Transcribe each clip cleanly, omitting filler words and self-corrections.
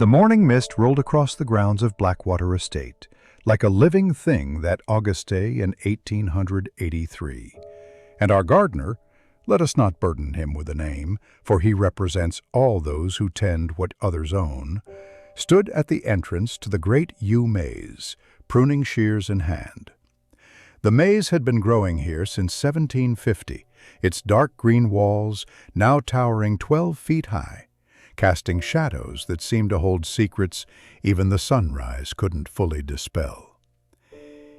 The morning mist rolled across the grounds of Blackwater Estate, like a living thing that August day in 1883. And our gardener, let us not burden him with a name, for he represents all those who tend what others own, stood at the entrance to the great yew maze, pruning shears in hand. The maze had been growing here since 1750, its dark green walls now towering 12 feet high, casting shadows that seemed to hold secrets even the sunrise couldn't fully dispel.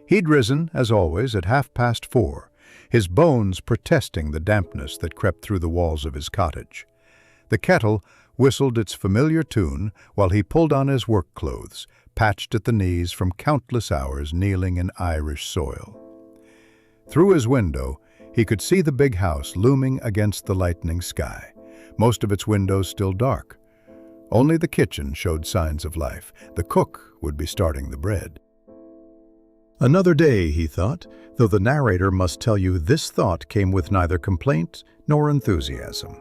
He'd risen, as always, at 4:30, his bones protesting the dampness that crept through the walls of his cottage. The kettle whistled its familiar tune while he pulled on his work clothes, patched at the knees from countless hours kneeling in Irish soil. Through his window, he could see the big house looming against the lightening sky, most of its windows still dark. Only the kitchen showed signs of life. The cook would be starting the bread. Another day, he thought, though the narrator must tell you this thought came with neither complaint nor enthusiasm,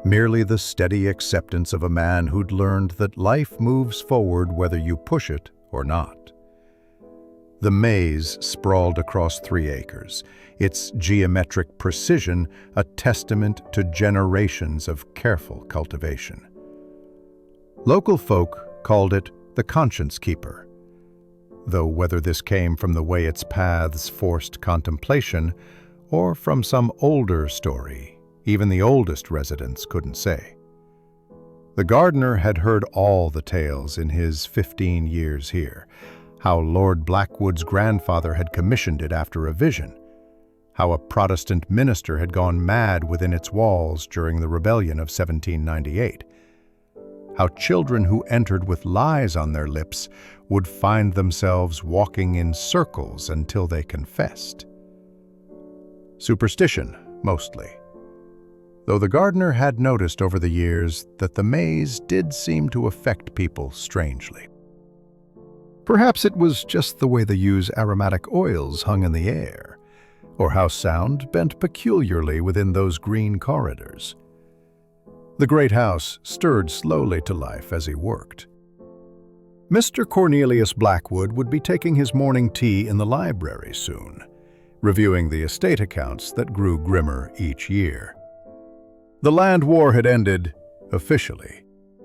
merely the steady acceptance of a man who'd learned that life moves forward whether you push it or not. The maze sprawled across 3 acres, its geometric precision a testament to generations of careful cultivation. Local folk called it the conscience keeper, though whether this came from the way its paths forced contemplation or from some older story, even the oldest residents couldn't say. The gardener had heard all the tales in his 15 years here, how Lord Blackwood's grandfather had commissioned it after a vision, how a Protestant minister had gone mad within its walls during the rebellion of 1798, how children who entered with lies on their lips would find themselves walking in circles until they confessed. Superstition, mostly, though the gardener had noticed over the years that the maze did seem to affect people strangely. Perhaps it was just the way the yew's aromatic oils hung in the air, or how sound bent peculiarly within those green corridors. The great house stirred slowly to life as he worked. Mr. Cornelius Blackwood would be taking his morning tea in the library soon, reviewing the estate accounts that grew grimmer each year. The land war had ended, officially,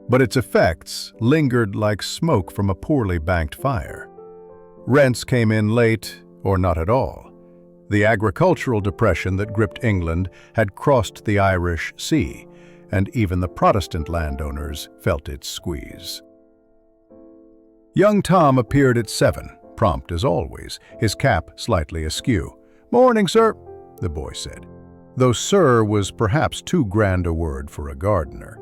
but its effects lingered like smoke from a poorly banked fire. Rents came in late, or not at all. The agricultural depression that gripped England had crossed the Irish Sea, and even the Protestant landowners felt its squeeze. Young Tom appeared at 7, prompt as always, his cap slightly askew. "Morning, sir," the boy said, though "sir" was perhaps too grand a word for a gardener.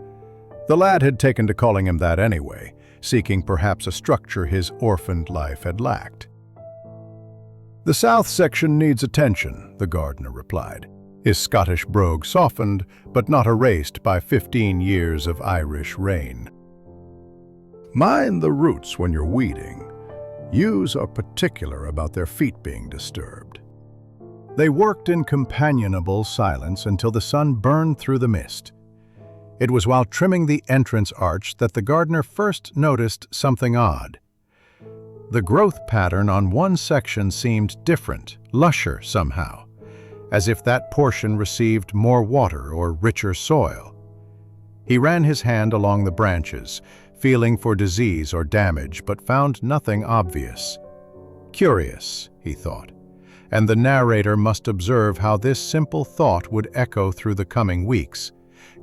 The lad had taken to calling him that anyway, seeking perhaps a structure his orphaned life had lacked. "The south section needs attention," the gardener replied. His Scottish brogue softened, but not erased by 15 years of Irish rain. "Mind the roots when you're weeding. Yews are particular about their feet being disturbed." They worked in companionable silence until the sun burned through the mist. It was while trimming the entrance arch that the gardener first noticed something odd. The growth pattern on one section seemed different, lusher somehow, as if that portion received more water or richer soil. He ran his hand along the branches, feeling for disease or damage, but found nothing obvious. Curious, he thought, and the narrator must observe how this simple thought would echo through the coming weeks,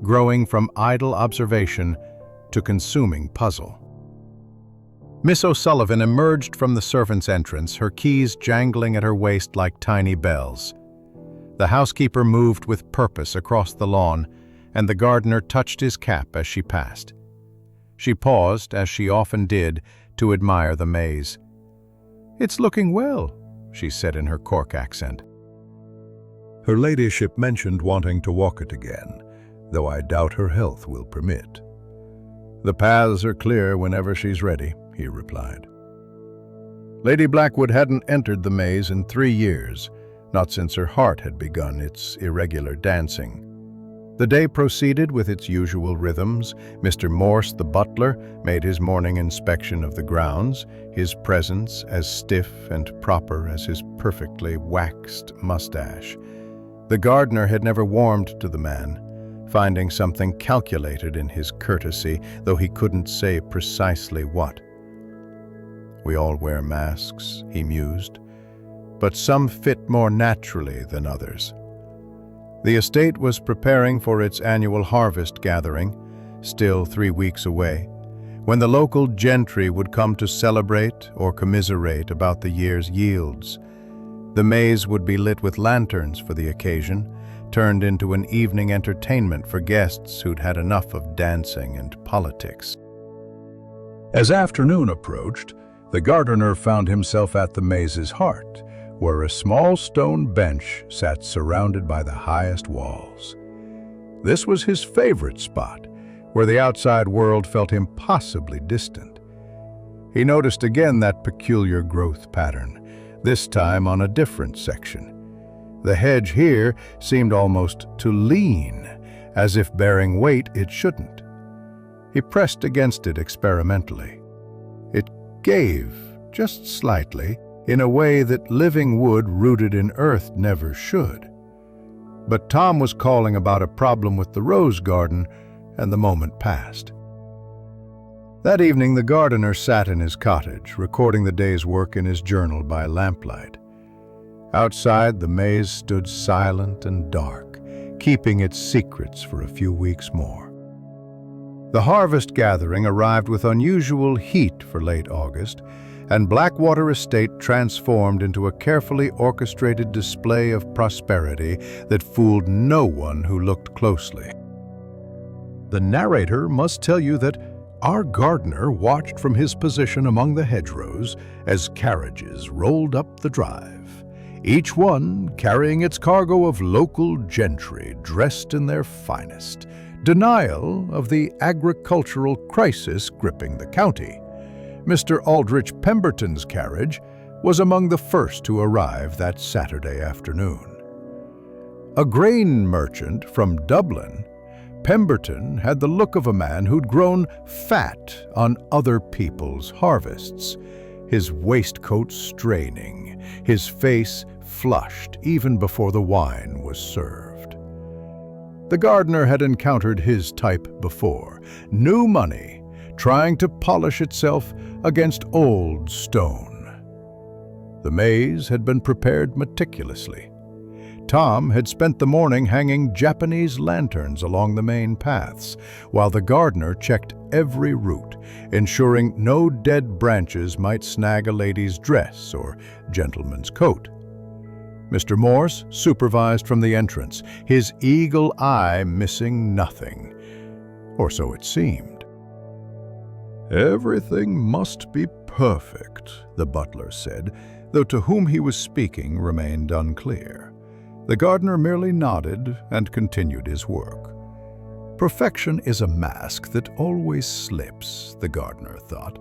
growing from idle observation to consuming puzzle. Miss O'Sullivan emerged from the servants' entrance, her keys jangling at her waist like tiny bells. The housekeeper moved with purpose across the lawn, and the gardener touched his cap as she passed. She paused, as she often did, to admire the maze. "It's looking well," she said in her Cork accent. "Her ladyship mentioned wanting to walk it again, though I doubt her health will permit." "The paths are clear whenever she's ready," he replied. Lady Blackwood hadn't entered the maze in 3 years, not since her heart had begun its irregular dancing. The day proceeded with its usual rhythms. Mr. Morse, the butler, made his morning inspection of the grounds, his presence as stiff and proper as his perfectly waxed mustache. The gardener had never warmed to the man, finding something calculated in his courtesy, though he couldn't say precisely what. "We all wear masks," he mused, "but some fit more naturally than others." The estate was preparing for its annual harvest gathering, still 3 weeks away, when the local gentry would come to celebrate or commiserate about the year's yields. The maze would be lit with lanterns for the occasion, turned into an evening entertainment for guests who'd had enough of dancing and politics. As afternoon approached, the gardener found himself at the maze's heart, where a small stone bench sat surrounded by the highest walls. This was his favorite spot, where the outside world felt impossibly distant. He noticed again that peculiar growth pattern, this time on a different section. The hedge here seemed almost to lean, as if bearing weight it shouldn't. He pressed against it experimentally. It gave, just slightly, in a way that living wood rooted in earth never should. But Tom was calling about a problem with the rose garden, and the moment passed. That evening the gardener sat in his cottage, recording the day's work in his journal by lamplight. Outside, the maze stood silent and dark, keeping its secrets for a few weeks more. The harvest gathering arrived with unusual heat for late August, and Blackwater Estate transformed into a carefully orchestrated display of prosperity that fooled no one who looked closely. The narrator must tell you that our gardener watched from his position among the hedgerows as carriages rolled up the drive, each one carrying its cargo of local gentry dressed in their finest, denial of the agricultural crisis gripping the county. Mr. Aldrich Pemberton's carriage was among the first to arrive that Saturday afternoon. A grain merchant from Dublin, Pemberton had the look of a man who'd grown fat on other people's harvests, his waistcoat straining, his face flushed even before the wine was served. The gardener had encountered his type before, new money, trying to polish itself against old stone. The maze had been prepared meticulously. Tom had spent the morning hanging Japanese lanterns along the main paths, while the gardener checked every root, ensuring no dead branches might snag a lady's dress or gentleman's coat. Mr. Morse supervised from the entrance, his eagle eye missing nothing, or so it seemed. "Everything must be perfect," the butler said, though to whom he was speaking remained unclear. The gardener merely nodded and continued his work. Perfection is a mask that always slips, the gardener thought,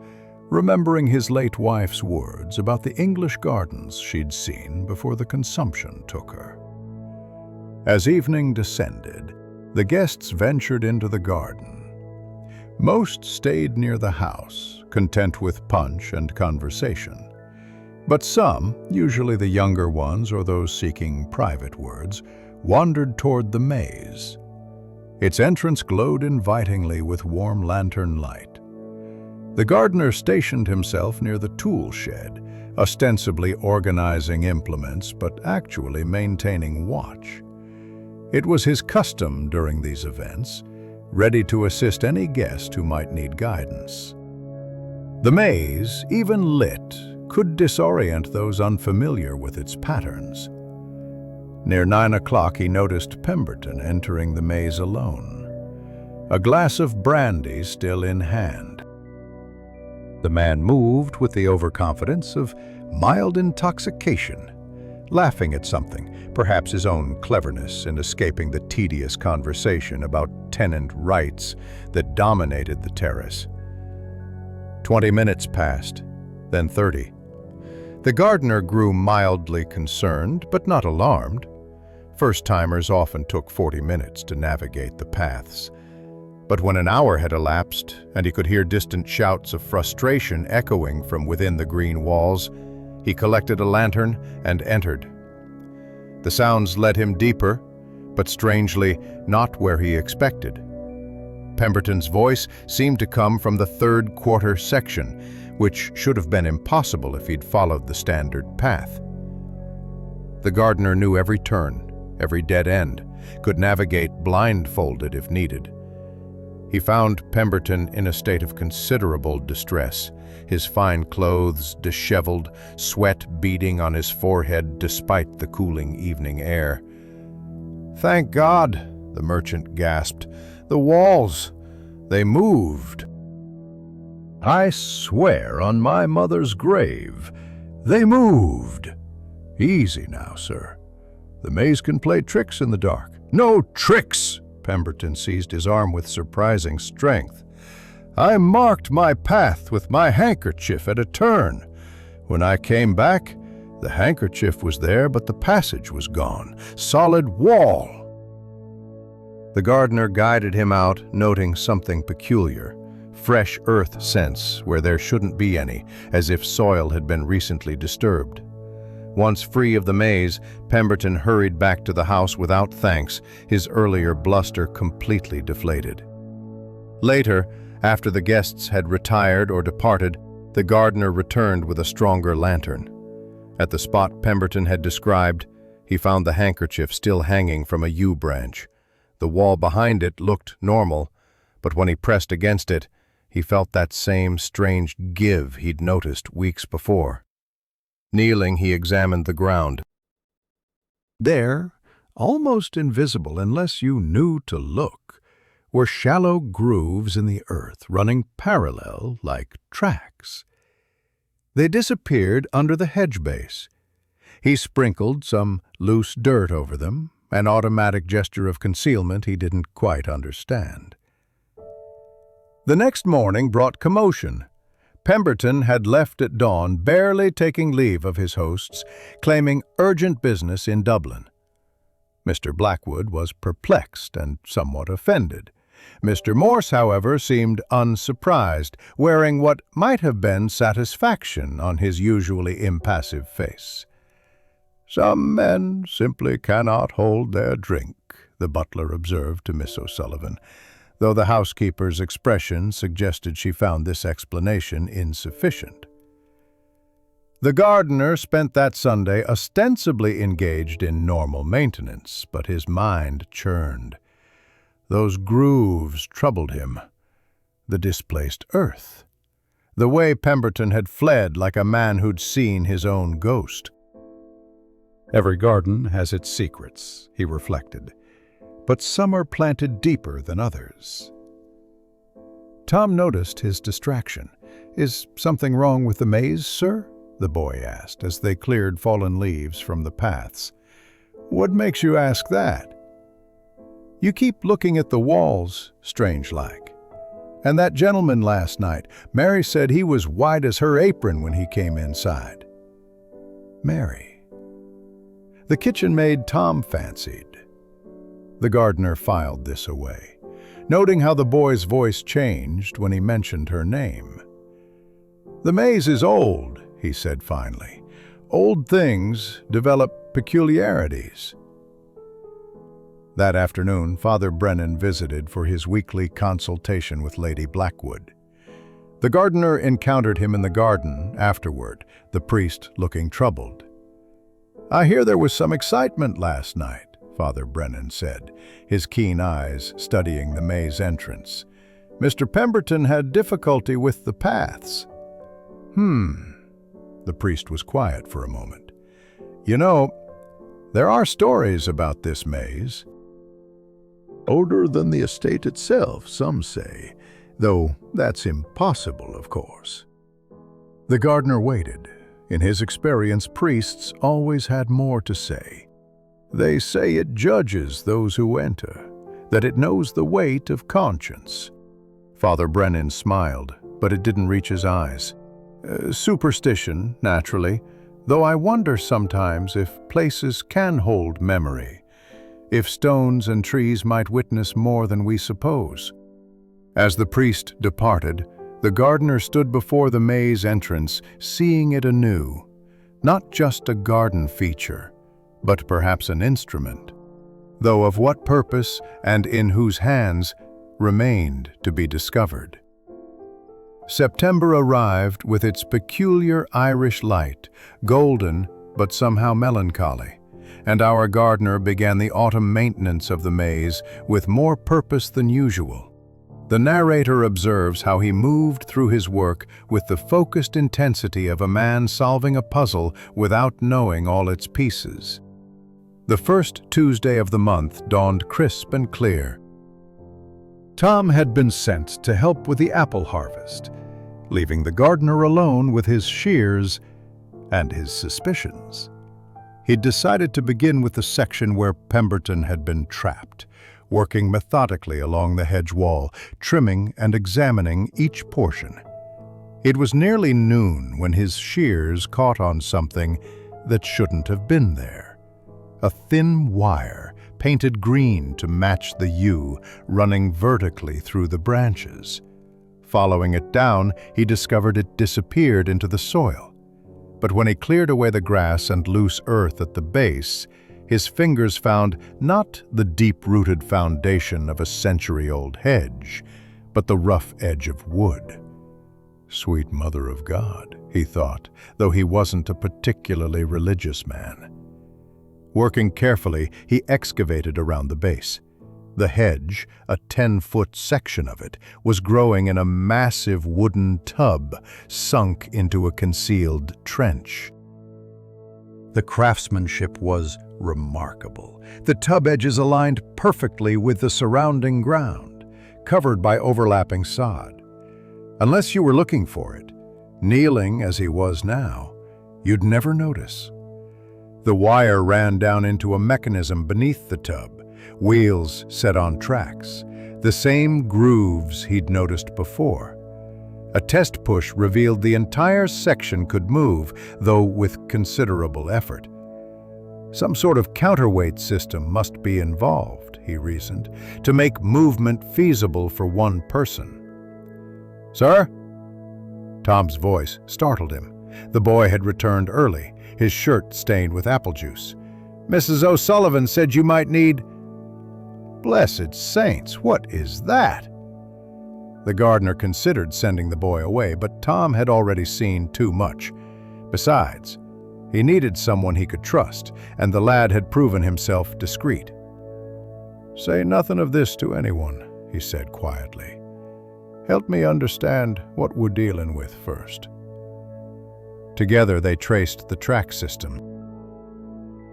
remembering his late wife's words about the English gardens she'd seen before the consumption took her. As evening descended, the guests ventured into the garden. Most stayed near the house, content with punch and conversation. But some, usually the younger ones or those seeking private words, wandered toward the maze. Its entrance glowed invitingly with warm lantern light. The gardener stationed himself near the tool shed, ostensibly organizing implements but actually maintaining watch. It was his custom during these events, ready to assist any guest who might need guidance. The maze, even lit, could disorient those unfamiliar with its patterns. Near 9 o'clock he noticed Pemberton entering the maze alone, a glass of brandy still in hand. The man moved with the overconfidence of mild intoxication, laughing at something, perhaps his own cleverness in escaping the tedious conversation about tenant rights that dominated the terrace. 20 minutes passed, then 30. The gardener grew mildly concerned, but not alarmed. First-timers often took 40 minutes to navigate the paths. But when an hour had elapsed, and he could hear distant shouts of frustration echoing from within the green walls, he collected a lantern and entered. The sounds led him deeper, but strangely not where he expected. Pemberton's voice seemed to come from the third quarter section, which should have been impossible if he'd followed the standard path. The gardener knew every turn, every dead end, could navigate blindfolded if needed. He found Pemberton in a state of considerable distress, his fine clothes disheveled, sweat beading on his forehead despite the cooling evening air. "Thank God," the merchant gasped. "The walls, they moved. I swear on my mother's grave, they moved. Easy now, sir. The maze can play tricks in the dark." "No tricks!" Pemberton seized his arm with surprising strength. "I marked my path with my handkerchief at a turn. When I came back, the handkerchief was there, but the passage was gone. Solid wall." The gardener guided him out, noting something peculiar. Fresh earth scents where there shouldn't be any, as if soil had been recently disturbed. Once free of the maze, Pemberton hurried back to the house without thanks, his earlier bluster completely deflated. Later, after the guests had retired or departed, the gardener returned with a stronger lantern. At the spot Pemberton had described, he found the handkerchief still hanging from a yew branch. The wall behind it looked normal, but when he pressed against it, he felt that same strange give he'd noticed weeks before. Kneeling, he examined the ground. There, almost invisible unless you knew to look, were shallow grooves in the earth running parallel like tracks. They disappeared under the hedge base. He sprinkled some loose dirt over them, an automatic gesture of concealment he didn't quite understand. The next morning brought commotion. Pemberton had left at dawn, barely taking leave of his hosts, claiming urgent business in Dublin. Mr. Blackwood was perplexed and somewhat offended. Mr. Morse, however, seemed unsurprised, wearing what might have been satisfaction on his usually impassive face. "Some men simply cannot hold their drink," the butler observed to Miss O'Sullivan, though the housekeeper's expression suggested she found this explanation insufficient. The gardener spent that Sunday ostensibly engaged in normal maintenance, but his mind churned. Those grooves troubled him. The displaced earth. The way Pemberton had fled like a man who'd seen his own ghost. Every garden has its secrets, he reflected, but some are planted deeper than others. Tom noticed his distraction. "Is something wrong with the maze, sir?" the boy asked as they cleared fallen leaves from the paths. "What makes you ask that?" "You keep looking at the walls, strange-like. And that gentleman last night, Mary said he was white as her apron when he came inside." Mary. The kitchen maid Tom fancied. The gardener filed this away, noting how the boy's voice changed when he mentioned her name. "The maze is old," he said finally. "Old things develop peculiarities." That afternoon, Father Brennan visited for his weekly consultation with Lady Blackwood. The gardener encountered him in the garden afterward, the priest looking troubled. "I hear there was some excitement last night," Father Brennan said, his keen eyes studying the maze entrance. "Mr. Pemberton had difficulty with the paths." The priest was quiet for a moment. "You know, there are stories about this maze. Older than the estate itself, some say, though that's impossible, of course." The gardener waited. In his experience, priests always had more to say. "They say it judges those who enter, that it knows the weight of conscience." Father Brennan smiled, but it didn't reach his eyes. "Superstition, naturally, though I wonder sometimes if places can hold memory. if stones and trees might witness more than we suppose. As the priest departed, the gardener stood before the maze entrance, seeing it anew, not just a garden feature, but perhaps an instrument, though of what purpose and in whose hands remained to be discovered. September arrived with its peculiar Irish light, golden but somehow melancholy, and our gardener began the autumn maintenance of the maze with more purpose than usual. The narrator observes how he moved through his work with the focused intensity of a man solving a puzzle without knowing all its pieces. The first Tuesday of the month dawned crisp and clear. Tom had been sent to help with the apple harvest, leaving the gardener alone with his shears and his suspicions. He'd decided to begin with the section where Pemberton had been trapped, working methodically along the hedge wall, trimming and examining each portion. It was nearly noon when his shears caught on something that shouldn't have been there. A thin wire, painted green to match the U, running vertically through the branches. Following it down, he discovered it disappeared into the soil. But when he cleared away the grass and loose earth at the base, his fingers found not the deep-rooted foundation of a century-old hedge, but the rough edge of wood. Sweet Mother of God, he thought, though he wasn't a particularly religious man. Working carefully, he excavated around the base. The hedge, a 10-foot section of it, was growing in a massive wooden tub sunk into a concealed trench. The craftsmanship was remarkable. The tub edges aligned perfectly with the surrounding ground, covered by overlapping sod. Unless you were looking for it, kneeling as he was now, you'd never notice. The wire ran down into a mechanism beneath the tub, wheels set on tracks, the same grooves he'd noticed before. A test push revealed the entire section could move, though with considerable effort. Some sort of counterweight system must be involved, he reasoned, to make movement feasible for one person. "Sir?" Tom's voice startled him. The boy had returned early, his shirt stained with apple juice. "Mrs. O'Sullivan said you might need—" "Blessed saints, what is that?" The gardener considered sending the boy away, but Tom had already seen too much. Besides, he needed someone he could trust, and the lad had proven himself discreet. "Say nothing of this to anyone," he said quietly. "Help me understand what we're dealing with first." Together they traced the track system.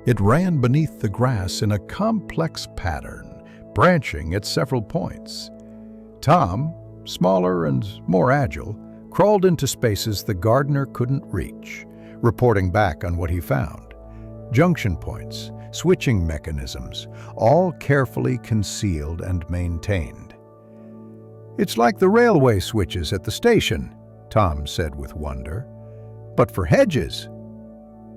It ran beneath the grass in a complex pattern, branching at several points. Tom, smaller and more agile, crawled into spaces the gardener couldn't reach, reporting back on what he found. Junction points, switching mechanisms, all carefully concealed and maintained. "It's like the railway switches at the station," Tom said with wonder. "But for hedges."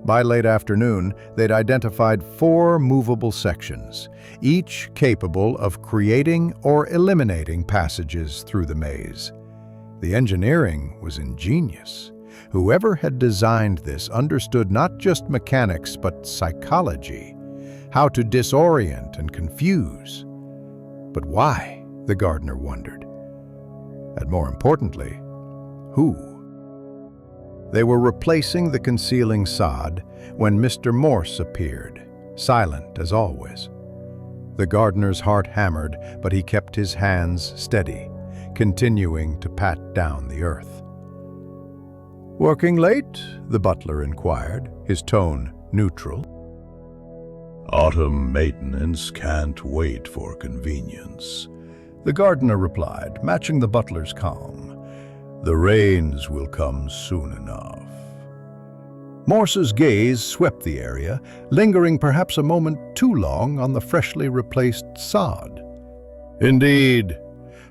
By late afternoon, they'd identified 4 movable sections, each capable of creating or eliminating passages through the maze. The engineering was ingenious. Whoever had designed this understood not just mechanics but psychology, how to disorient and confuse. But why, the gardener wondered. And more importantly, who? They were replacing the concealing sod when Mr. Morse appeared, silent as always. The gardener's heart hammered, but he kept his hands steady, continuing to pat down the earth. "Working late?" the butler inquired, his tone neutral. "Autumn maintenance can't wait for convenience," the gardener replied, matching the butler's calm. "The rains will come soon enough." Morse's gaze swept the area, lingering perhaps a moment too long on the freshly replaced sod. "Indeed.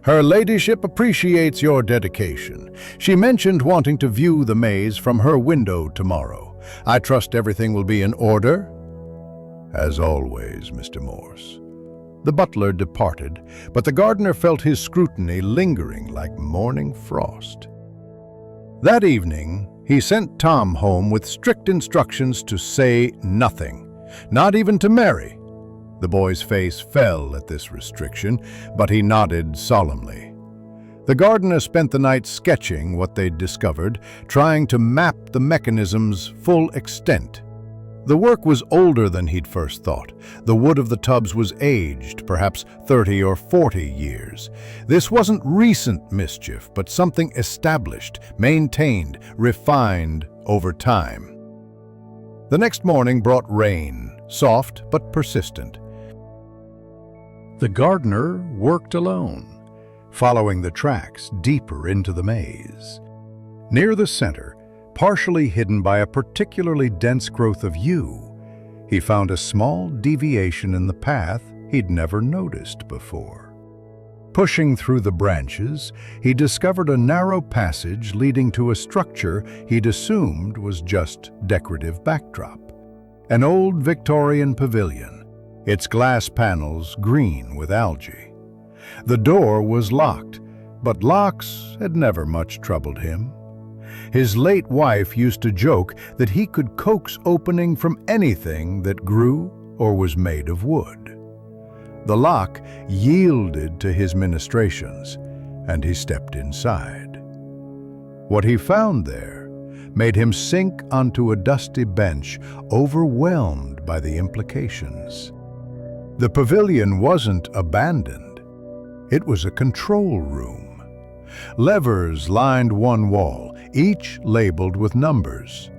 Her ladyship appreciates your dedication. She mentioned wanting to view the maze from her window tomorrow. I trust everything will be in order?" "As always, Mr. Morse. The butler departed, but the gardener felt his scrutiny lingering like morning frost. That evening, he sent Tom home with strict instructions to say nothing, not even to Mary. The boy's face fell at this restriction, but he nodded solemnly. The gardener spent the night sketching what they'd discovered, trying to map the mechanism's full extent. The work was older than he'd first thought. The wood of the tubs was aged, perhaps 30 or 40 years. This wasn't recent mischief, but something established, maintained, refined over time. The next morning brought rain, soft but persistent. The gardener worked alone, following the tracks deeper into the maze. Near the center, partially hidden by a particularly dense growth of yew, he found a small deviation in the path he'd never noticed before. Pushing through the branches, he discovered a narrow passage leading to a structure he'd assumed was just decorative backdrop. An old Victorian pavilion, its glass panels green with algae. The door was locked, but locks had never much troubled him. His late wife used to joke that he could coax opening from anything that grew or was made of wood. The lock yielded to his ministrations, and he stepped inside. What he found there made him sink onto a dusty bench, overwhelmed by the implications. The pavilion wasn't abandoned. It was a control room. Levers lined one wall, each labeled with numbers.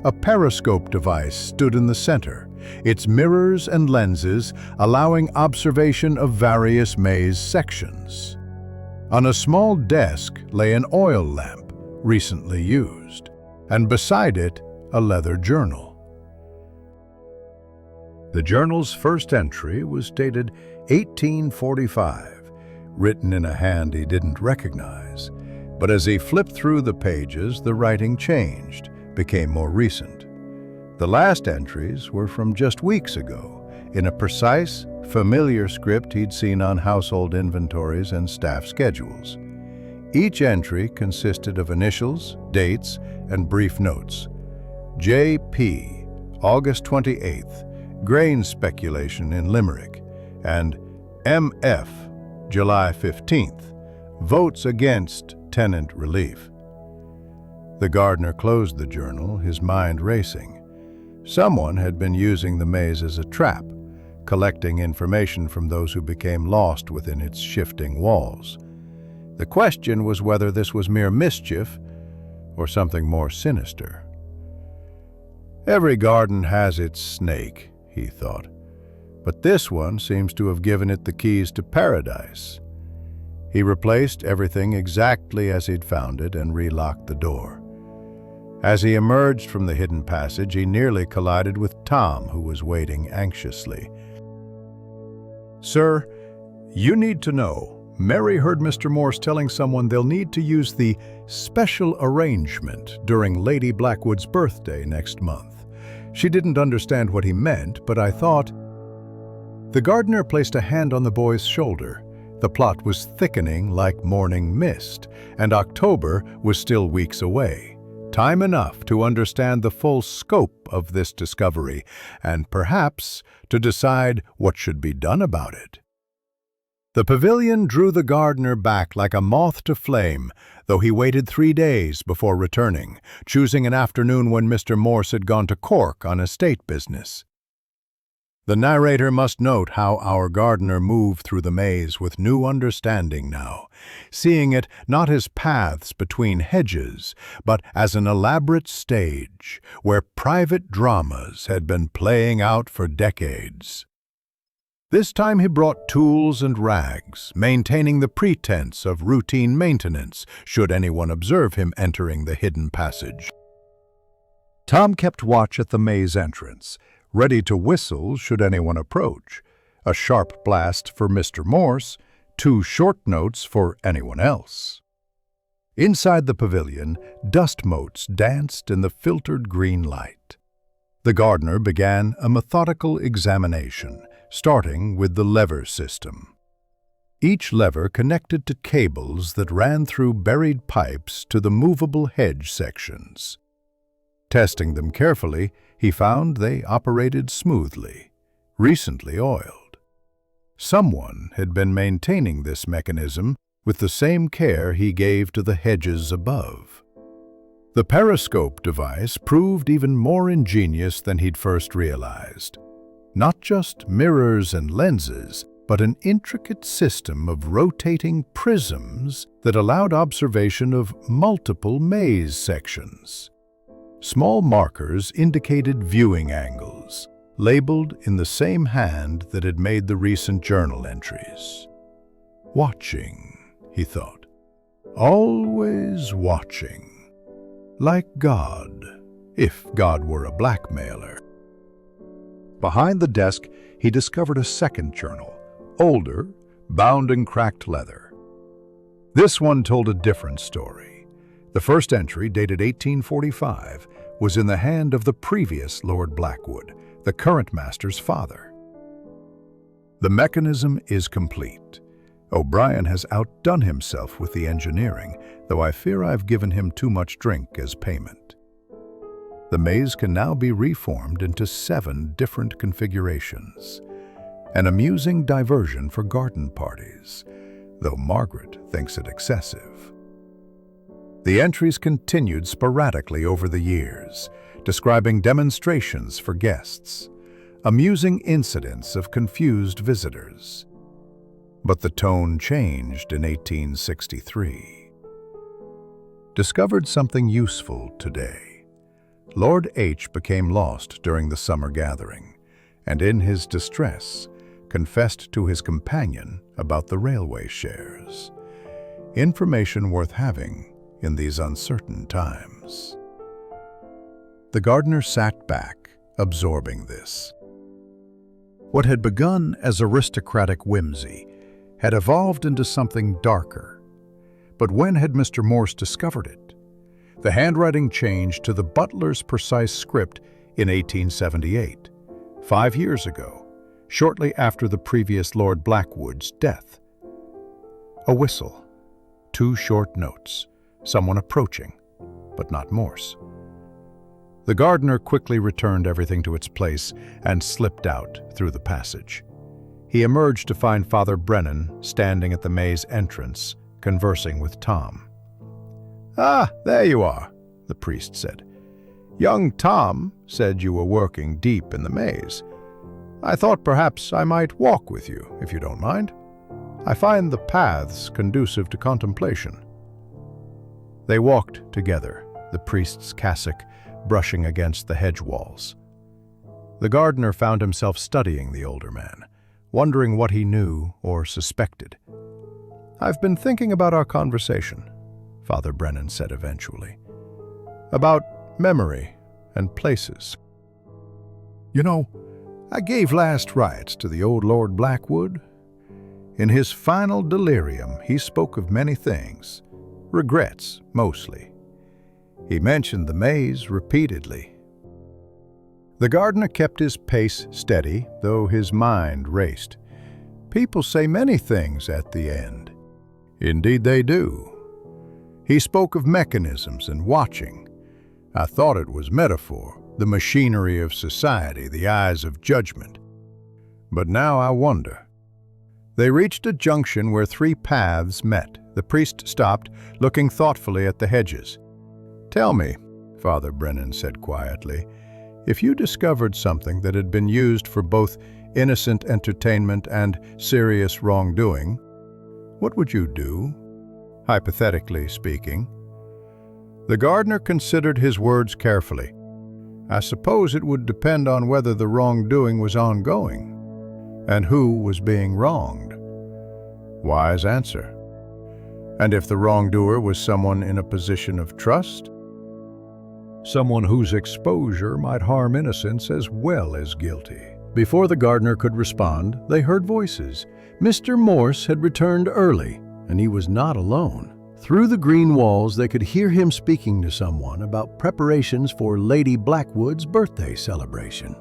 A periscope device stood in the center, its mirrors and lenses allowing observation of various maze sections. On a small desk lay an oil lamp, recently used, and beside it, a leather journal. The journal's first entry was dated 1845. Written in a hand he didn't recognize, but as he flipped through the pages, the writing changed, became more recent. The last entries were from just weeks ago, in a precise, familiar script he'd seen on household inventories and staff schedules. Each entry consisted of initials, dates, and brief notes. J.P., August 28th, grain speculation in Limerick, and M.F., July 15th, votes against tenant relief. The gardener closed the journal, his mind racing. Someone had been using the maze as a trap, collecting information from those who became lost within its shifting walls. The question was whether this was mere mischief or something more sinister. Every garden has its snake, he thought. But this one seems to have given it the keys to paradise. He replaced everything exactly as he'd found it and relocked the door. As he emerged from the hidden passage, he nearly collided with Tom, who was waiting anxiously. "Sir, you need to know. Mary heard Mr. Morse telling someone they'll need to use the special arrangement during Lady Blackwood's birthday next month. She didn't understand what he meant, but I thought..." The gardener placed a hand on the boy's shoulder. The plot was thickening like morning mist, and October was still weeks away. Time enough to understand the full scope of this discovery, and perhaps to decide what should be done about it. The pavilion drew the gardener back like a moth to flame, though he waited 3 days before returning, choosing an afternoon when Mr. Morse had gone to Cork on estate business. The narrator must note how our gardener moved through the maze with new understanding now, seeing it not as paths between hedges, but as an elaborate stage where private dramas had been playing out for decades. This time he brought tools and rags, maintaining the pretense of routine maintenance should anyone observe him entering the hidden passage. Tom kept watch at the maze entrance, ready to whistle should anyone approach. A sharp blast for Mr. Morse, 2 short notes for anyone else. Inside the pavilion, dust motes danced in the filtered green light. The gardener began a methodical examination, starting with the lever system. Each lever connected to cables that ran through buried pipes to the movable hedge sections. Testing them carefully, he found they operated smoothly, recently oiled. Someone had been maintaining this mechanism with the same care he gave to the hedges above. The periscope device proved even more ingenious than he'd first realized. Not just mirrors and lenses, but an intricate system of rotating prisms that allowed observation of multiple maze sections. Small markers indicated viewing angles, labeled in the same hand that had made the recent journal entries. Watching, he thought. Always watching. Like God, if God were a blackmailer. Behind the desk, he discovered a second journal, older, bound in cracked leather. This one told a different story. The first entry, dated 1845, was in the hand of the previous Lord Blackwood, the current master's father. The mechanism is complete. O'Brien has outdone himself with the engineering, though I fear I've given him too much drink as payment. The maze can now be reformed into 7 different configurations. An amusing diversion for garden parties, though Margaret thinks it excessive. The entries continued sporadically over the years, describing demonstrations for guests, amusing incidents of confused visitors. But the tone changed in 1863. Discovered something useful today. Lord H. became lost during the summer gathering, and in his distress, confessed to his companion about the railway shares. Information worth having in these uncertain times. The gardener sat back, absorbing this. What had begun as aristocratic whimsy had evolved into something darker. But when had Mr. Morse discovered it? The handwriting changed to the butler's precise script in 1878, 5 years ago, shortly after the previous Lord Blackwood's death. A whistle, 2 short notes, someone approaching, but not Morse. The gardener quickly returned everything to its place and slipped out through the passage. He emerged to find Father Brennan standing at the maze entrance, conversing with Tom. "Ah, there you are," the priest said. "Young Tom said you were working deep in the maze. I thought perhaps I might walk with you, if you don't mind. I find the paths conducive to contemplation." They walked together, the priest's cassock brushing against the hedge walls. The gardener found himself studying the older man, wondering what he knew or suspected. "I've been thinking about our conversation," Father Brennan said eventually. "About memory and places. You know, I gave last rites to the old Lord Blackwood. In his final delirium, he spoke of many things, regrets mostly. He mentioned the maze repeatedly." The gardener kept his pace steady, though his mind raced. "People say many things at the end." "Indeed they do. He spoke of mechanisms and watching. I thought it was metaphor, the machinery of society, the eyes of judgment. But now I wonder." They reached a junction where 3 paths met. The priest stopped, looking thoughtfully at the hedges. "Tell me," Father Brennan said quietly, "if you discovered something that had been used for both innocent entertainment and serious wrongdoing, what would you do, hypothetically speaking?" The gardener considered his words carefully. "I suppose it would depend on whether the wrongdoing was ongoing, and who was being wronged." Wise answer. "And if the wrongdoer was someone in a position of trust? Someone whose exposure might harm innocents as well as guilty." Before the gardener could respond, they heard voices. Mr. Morse had returned early, and he was not alone. Through the green walls, they could hear him speaking to someone about preparations for Lady Blackwood's birthday celebration.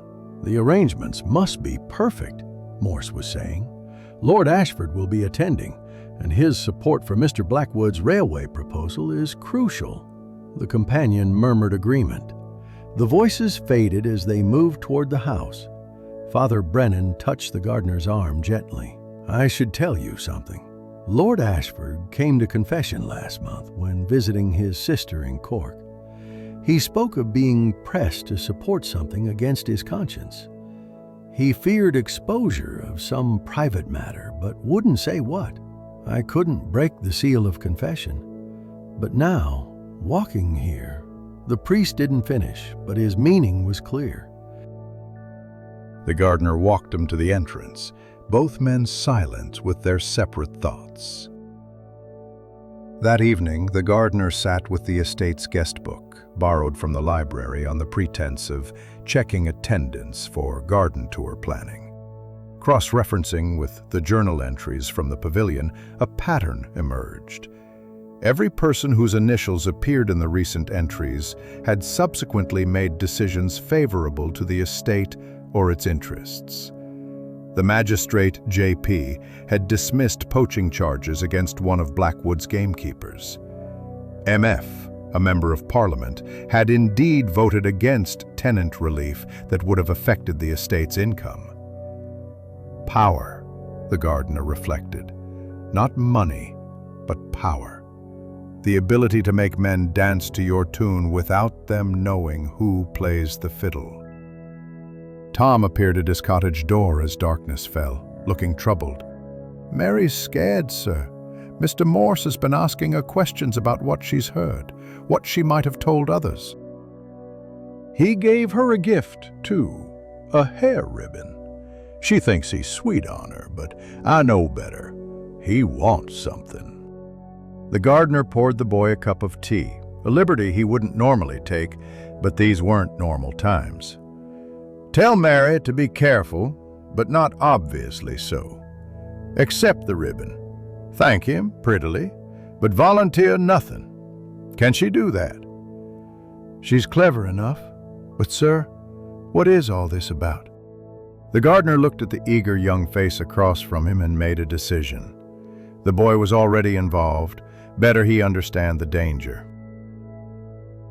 The arrangements must be perfect. Morse was saying. "Lord Ashford will be attending, and his support for Mr. Blackwood's railway proposal is crucial." The companion murmured agreement. The voices faded as they moved toward the house. Father Brennan touched the gardener's arm gently. "I should tell you something. Lord Ashford came to confession last month when visiting his sister in Cork. He spoke of being pressed to support something against his conscience. He feared exposure of some private matter, but wouldn't say what. I couldn't break the seal of confession. But now, walking here..." The priest didn't finish, but his meaning was clear. The gardener walked him to the entrance, both men silent with their separate thoughts. That evening, the gardener sat with the estate's guest book, borrowed from the library on the pretense of checking attendance for garden tour planning. Cross-referencing with the journal entries from the pavilion, a pattern emerged. Every person whose initials appeared in the recent entries had subsequently made decisions favorable to the estate or its interests. The magistrate, J.P., had dismissed poaching charges against one of Blackwood's gamekeepers. M.F., a member of Parliament, had indeed voted against tenant relief that would have affected the estate's income. Power, the gardener reflected. Not money, but power. The ability to make men dance to your tune without them knowing who plays the fiddle. Tom appeared at his cottage door as darkness fell, looking troubled. "Mary's scared, sir. Mr. Morse has been asking her questions about what she's heard, what she might have told others." He gave her a gift, too, a hair ribbon. She thinks he's sweet on her, but I know better. He wants something. The gardener poured the boy a cup of tea, a liberty he wouldn't normally take, but these weren't normal times. "Tell Mary to be careful, but not obviously so. Accept the ribbon. Thank him prettily, but volunteer nothing. Can she do that?" "She's clever enough. But, sir, what is all this about?" The gardener looked at the eager young face across from him and made a decision. The boy was already involved. Better he understand the danger.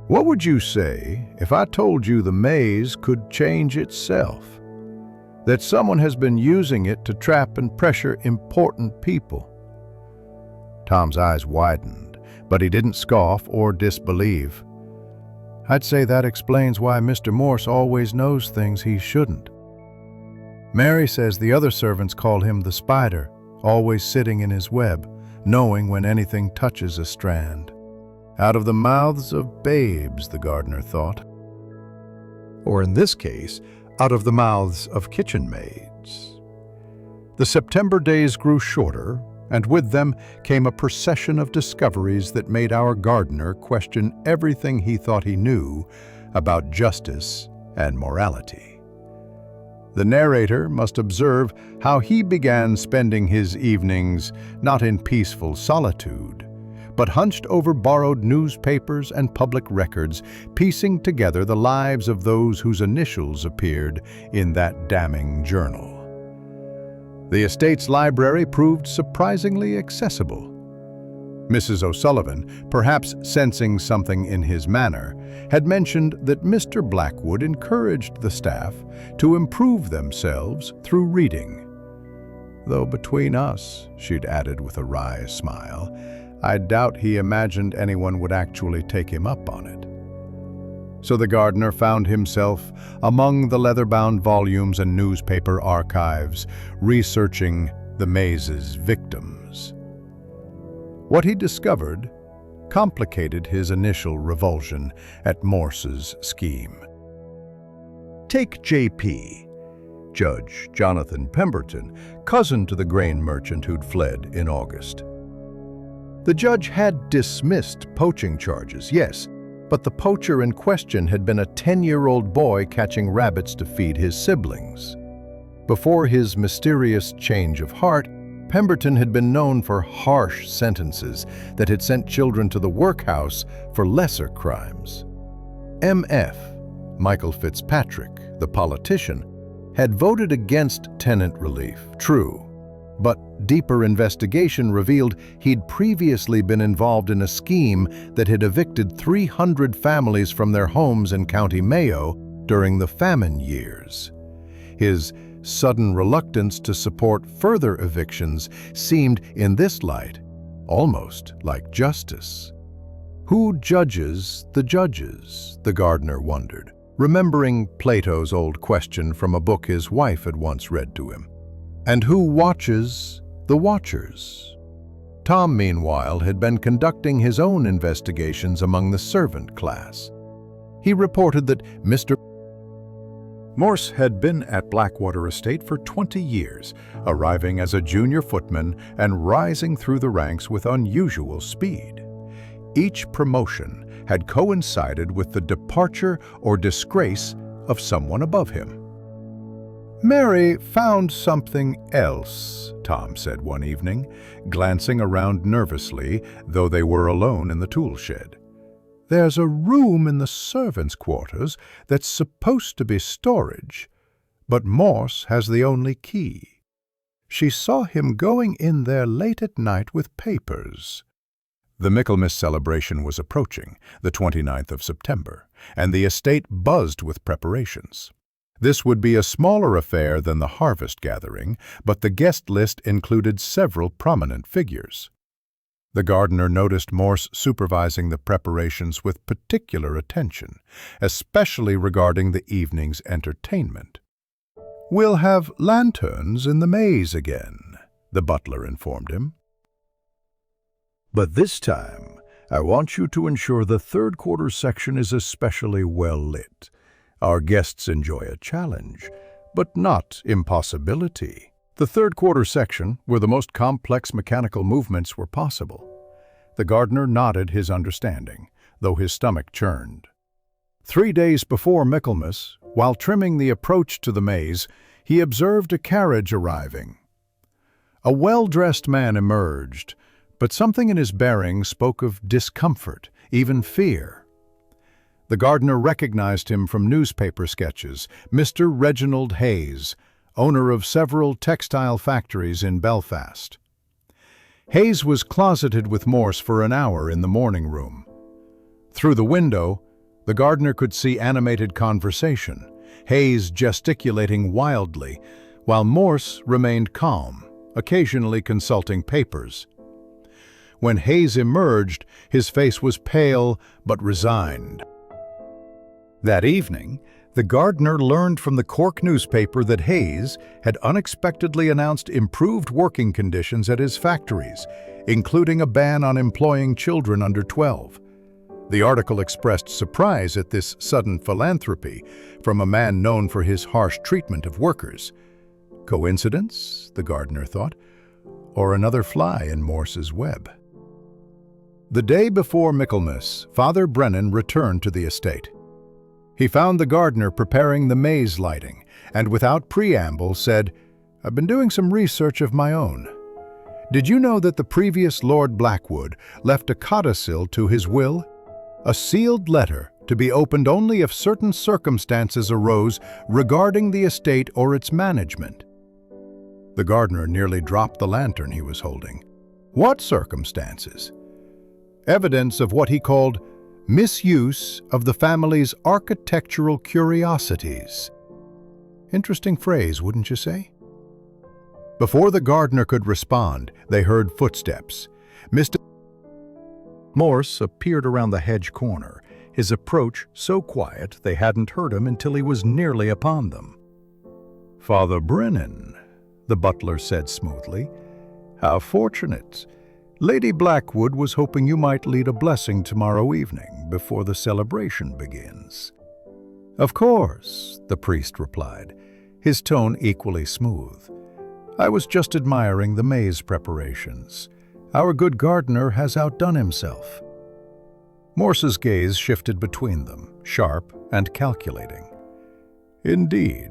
"What would you say if I told you the maze could change itself? That someone has been using it to trap and pressure important people?" Tom's eyes widened, but he didn't scoff or disbelieve. "I'd say that explains why Mr. Morse always knows things he shouldn't. Mary says the other servants call him the spider, always sitting in his web, knowing when anything touches a strand. Out of the mouths of babes," the gardener thought. Or in this case, out of the mouths of kitchen maids. The September days grew shorter, and with them came a procession of discoveries that made our gardener question everything he thought he knew about justice and morality. The narrator must observe how he began spending his evenings not in peaceful solitude, but hunched over borrowed newspapers and public records, piecing together the lives of those whose initials appeared in that damning journal. The estate's library proved surprisingly accessible. Mrs. O'Sullivan, perhaps sensing something in his manner, had mentioned that Mr. Blackwood encouraged the staff to improve themselves through reading. Though between us, she'd added with a wry smile, I doubt he imagined anyone would actually take him up on it. So the gardener found himself among the leather-bound volumes and newspaper archives, researching the maze's victims. What he discovered complicated his initial revulsion at Morse's scheme. Take J.P., Judge Jonathan Pemberton, cousin to the grain merchant who'd fled in August. The judge had dismissed poaching charges, yes, but the poacher in question had been a 10-year-old boy catching rabbits to feed his siblings. Before his mysterious change of heart, Pemberton had been known for harsh sentences that had sent children to the workhouse for lesser crimes. M.F., Michael Fitzpatrick, the politician, had voted against tenant relief, true, but deeper investigation revealed he'd previously been involved in a scheme that had evicted 300 families from their homes in County Mayo during the famine years. His sudden reluctance to support further evictions seemed, in this light, almost like justice. Who judges the judges, the gardener wondered, remembering Plato's old question from a book his wife had once read to him. And who watches the watchers? Tom, meanwhile, had been conducting his own investigations among the servant class. He reported that Mr. Morse had been at Blackwater Estate for 20 years, arriving as a junior footman and rising through the ranks with unusual speed. Each promotion had coincided with the departure or disgrace of someone above him. "Mary found something else," Tom said one evening, glancing around nervously, though they were alone in the tool shed. "There's a room in the servants' quarters that's supposed to be storage, but Morse has the only key. She saw him going in there late at night with papers." The Michaelmas celebration was approaching, the 29th of September, and the estate buzzed with preparations. This would be a smaller affair than the harvest gathering, but the guest list included several prominent figures. The gardener noticed Morse supervising the preparations with particular attention, especially regarding the evening's entertainment. "We'll have lanterns in the maze again," the butler informed him. But this time, I want you to ensure the third quarter section is especially well lit. Our guests enjoy a challenge, but not impossibility. The third quarter section, where the most complex mechanical movements were possible. The gardener nodded his understanding, though his stomach churned. 3 days before Michaelmas, while trimming the approach to the maze, he observed a carriage arriving. A well-dressed man emerged, but something in his bearing spoke of discomfort, even fear. The gardener recognized him from newspaper sketches, Mr. Reginald Hayes, owner of several textile factories in Belfast. Hayes was closeted with Morse for an hour in the morning room. Through the window, the gardener could see animated conversation, Hayes gesticulating wildly, while Morse remained calm, occasionally consulting papers. When Hayes emerged, his face was pale but resigned. That evening, the gardener learned from the Cork newspaper that Hayes had unexpectedly announced improved working conditions at his factories, including a ban on employing children under 12. The article expressed surprise at this sudden philanthropy from a man known for his harsh treatment of workers. Coincidence, the gardener thought, or another fly in Morse's web? The day before Michaelmas, Father Brennan returned to the estate. He found the gardener preparing the maze lighting, and without preamble said, "I've been doing some research of my own. Did you know that the previous Lord Blackwood left a codicil to his will? A sealed letter to be opened only if certain circumstances arose regarding the estate or its management." The gardener nearly dropped the lantern he was holding. What circumstances? Evidence of what he called misuse of the family's architectural curiosities. Interesting phrase, wouldn't you say? Before the gardener could respond, they heard footsteps. Mr. Morse appeared around the hedge corner, his approach so quiet they hadn't heard him until he was nearly upon them. "Father Brennan," the butler said smoothly, "how fortunate. Lady Blackwood was hoping you might lead a blessing tomorrow evening before the celebration begins." "Of course," the priest replied, his tone equally smooth. "I was just admiring the maze preparations. Our good gardener has outdone himself." Morse's gaze shifted between them, sharp and calculating. "Indeed.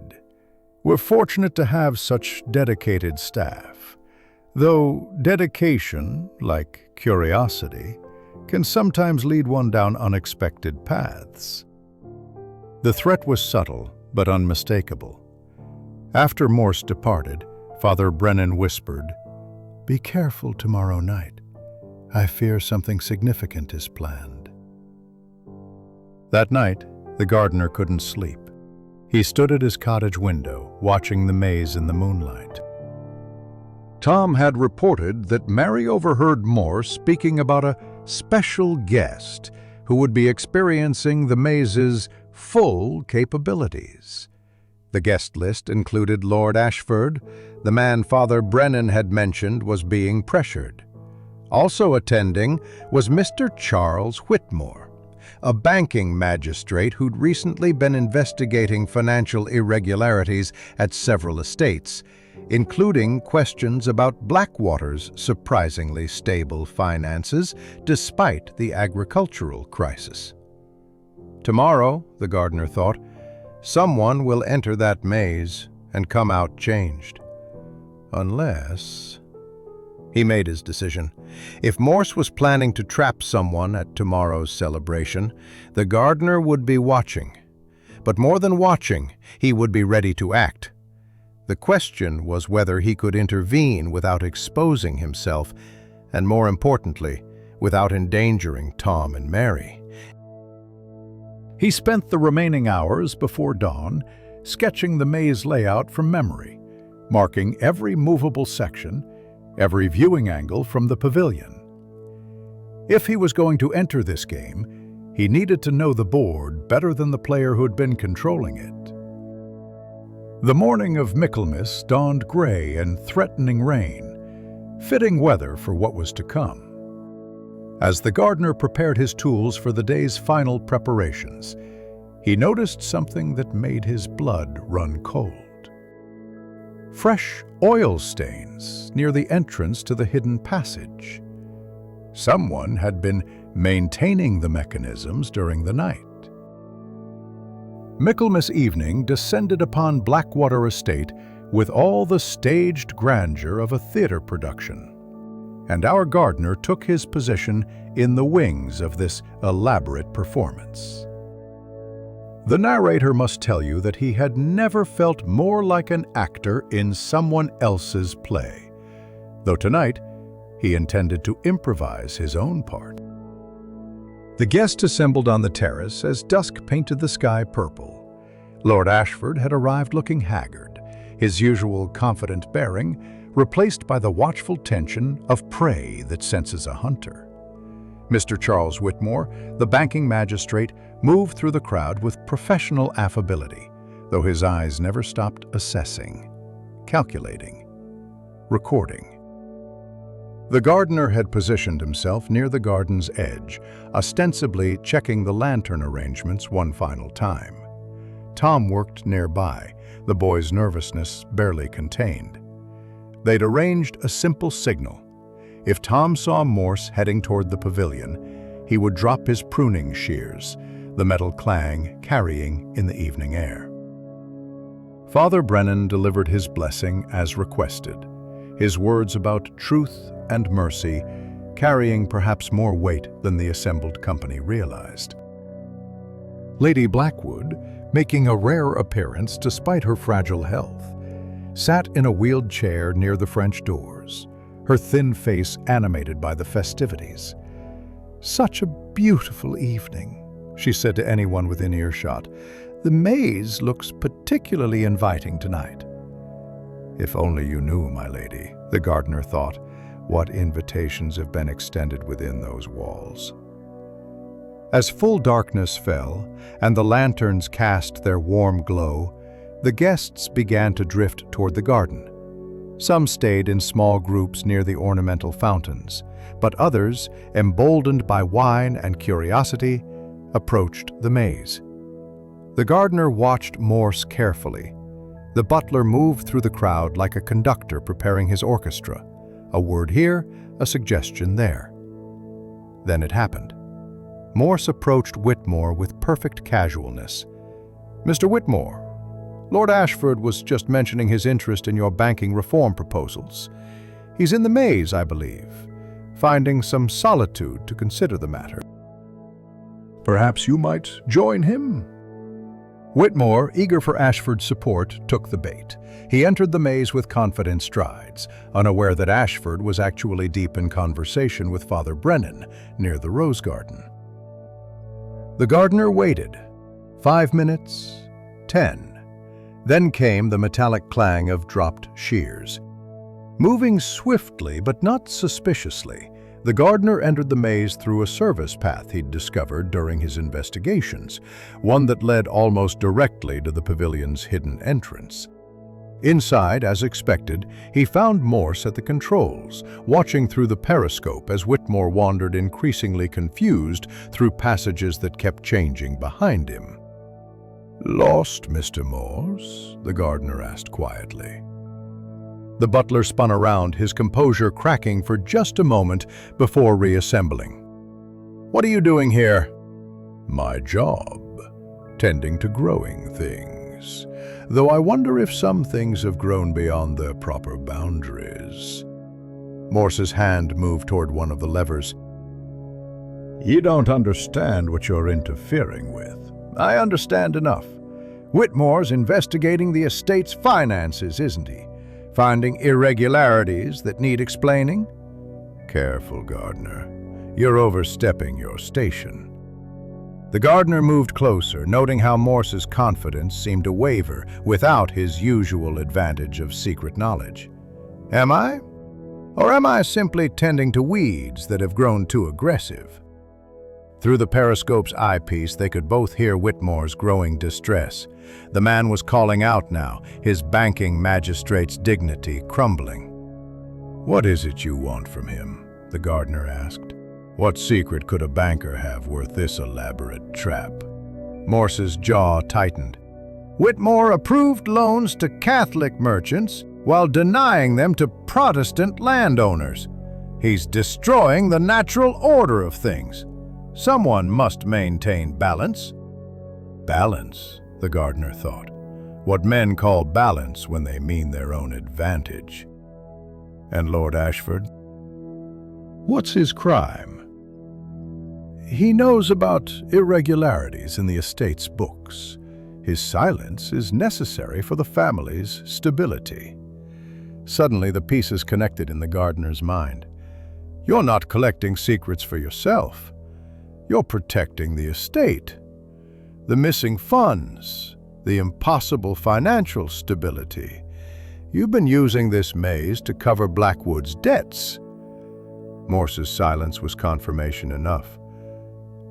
We're fortunate to have such dedicated staff. Though dedication, like curiosity, can sometimes lead one down unexpected paths." The threat was subtle but unmistakable. After Morse departed, Father Brennan whispered, "Be careful tomorrow night. I fear something significant is planned." That night, the gardener couldn't sleep. He stood at his cottage window, watching the maze in the moonlight. Tom had reported that Mary overheard Morse speaking about a special guest who would be experiencing the maze's full capabilities. The guest list included Lord Ashford, the man Father Brennan had mentioned was being pressured. Also attending was Mr. Charles Whitmore, a banking magistrate who'd recently been investigating financial irregularities at several estates, including questions about Blackwater's surprisingly stable finances despite the agricultural crisis. Tomorrow, the gardener thought, someone will enter that maze and come out changed. Unless... He made his decision. If Morse was planning to trap someone at tomorrow's celebration, the gardener would be watching. But more than watching, he would be ready to act. The question was whether he could intervene without exposing himself, and more importantly, without endangering Tom and Mary. He spent the remaining hours before dawn sketching the maze layout from memory, marking every movable section, every viewing angle from the pavilion. If he was going to enter this game, he needed to know the board better than the player who'd been controlling it. The morning of Michaelmas dawned gray and threatening rain, fitting weather for what was to come. As the gardener prepared his tools for the day's final preparations, he noticed something that made his blood run cold. Fresh oil stains near the entrance to the hidden passage. Someone had been maintaining the mechanisms during the night. Michaelmas evening descended upon Blackwater Estate with all the staged grandeur of a theater production, and our gardener took his position in the wings of this elaborate performance. The narrator must tell you that he had never felt more like an actor in someone else's play, though tonight he intended to improvise his own part. The guests assembled on the terrace as dusk painted the sky purple. Lord Ashford had arrived looking haggard, his usual confident bearing replaced by the watchful tension of prey that senses a hunter. Mr. Charles Whitmore, the banking magistrate, moved through the crowd with professional affability, though his eyes never stopped assessing, calculating, recording. The gardener had positioned himself near the garden's edge, ostensibly checking the lantern arrangements one final time. Tom worked nearby, the boy's nervousness barely contained. They'd arranged a simple signal. If Tom saw Morse heading toward the pavilion, he would drop his pruning shears, the metal clang carrying in the evening air. Father Brennan delivered his blessing as requested, his words about truth and mercy carrying perhaps more weight than the assembled company realized. Lady Blackwood, making a rare appearance despite her fragile health, sat in a wheeled chair near the French doors, her thin face animated by the festivities. "Such a beautiful evening," she said to anyone within earshot. "The maze looks particularly inviting tonight." "If only you knew, my lady," the gardener thought, "what invitations have been extended within those walls." As full darkness fell and the lanterns cast their warm glow, the guests began to drift toward the garden. Some stayed in small groups near the ornamental fountains, but others, emboldened by wine and curiosity, approached the maze. The gardener watched Morse carefully. The butler moved through the crowd like a conductor preparing his orchestra, a word here, a suggestion there. Then it happened. Morse approached Whitmore with perfect casualness. "Mr. Whitmore, Lord Ashford was just mentioning his interest in your banking reform proposals. He's in the maze, I believe, finding some solitude to consider the matter. Perhaps you might join him?" Whitmore, eager for Ashford's support, took the bait. He entered the maze with confident strides, unaware that Ashford was actually deep in conversation with Father Brennan near the rose garden. The gardener waited. 5 minutes, 10. Then came the metallic clang of dropped shears. Moving swiftly but not suspiciously, the gardener entered the maze through a service path he'd discovered during his investigations, one that led almost directly to the pavilion's hidden entrance. Inside, as expected, he found Morse at the controls, watching through the periscope as Whitmore wandered increasingly confused through passages that kept changing behind him. "Lost, Mr. Morse?" the gardener asked quietly. The butler spun around, his composure cracking for just a moment before reassembling. "What are you doing here?" "My job, tending to growing things. Though I wonder if some things have grown beyond their proper boundaries." Morse's hand moved toward one of the levers. "You don't understand what you're interfering with." "I understand enough. Whitmore's investigating the estate's finances, isn't he? Finding irregularities that need explaining?" "Careful, gardener. You're overstepping your station." The gardener moved closer, noting how Morse's confidence seemed to waver without his usual advantage of secret knowledge. "Am I? Or am I simply tending to weeds that have grown too aggressive?" Through the periscope's eyepiece, they could both hear Whitmore's growing distress. The man was calling out now, his banking magistrate's dignity crumbling. "What is it you want from him?" the gardener asked. "What secret could a banker have worth this elaborate trap?" Morse's jaw tightened. "Whitmore approved loans to Catholic merchants while denying them to Protestant landowners. He's destroying the natural order of things. Someone must maintain balance." Balance, the gardener thought. What men call balance when they mean their own advantage. "And Lord Ashford? What's his crime?" "He knows about irregularities in the estate's books. His silence is necessary for the family's stability." Suddenly, the pieces connected in the gardener's mind. "You're not collecting secrets for yourself. You're protecting the estate. The missing funds, the impossible financial stability. You've been using this maze to cover Blackwood's debts." Morse's silence was confirmation enough.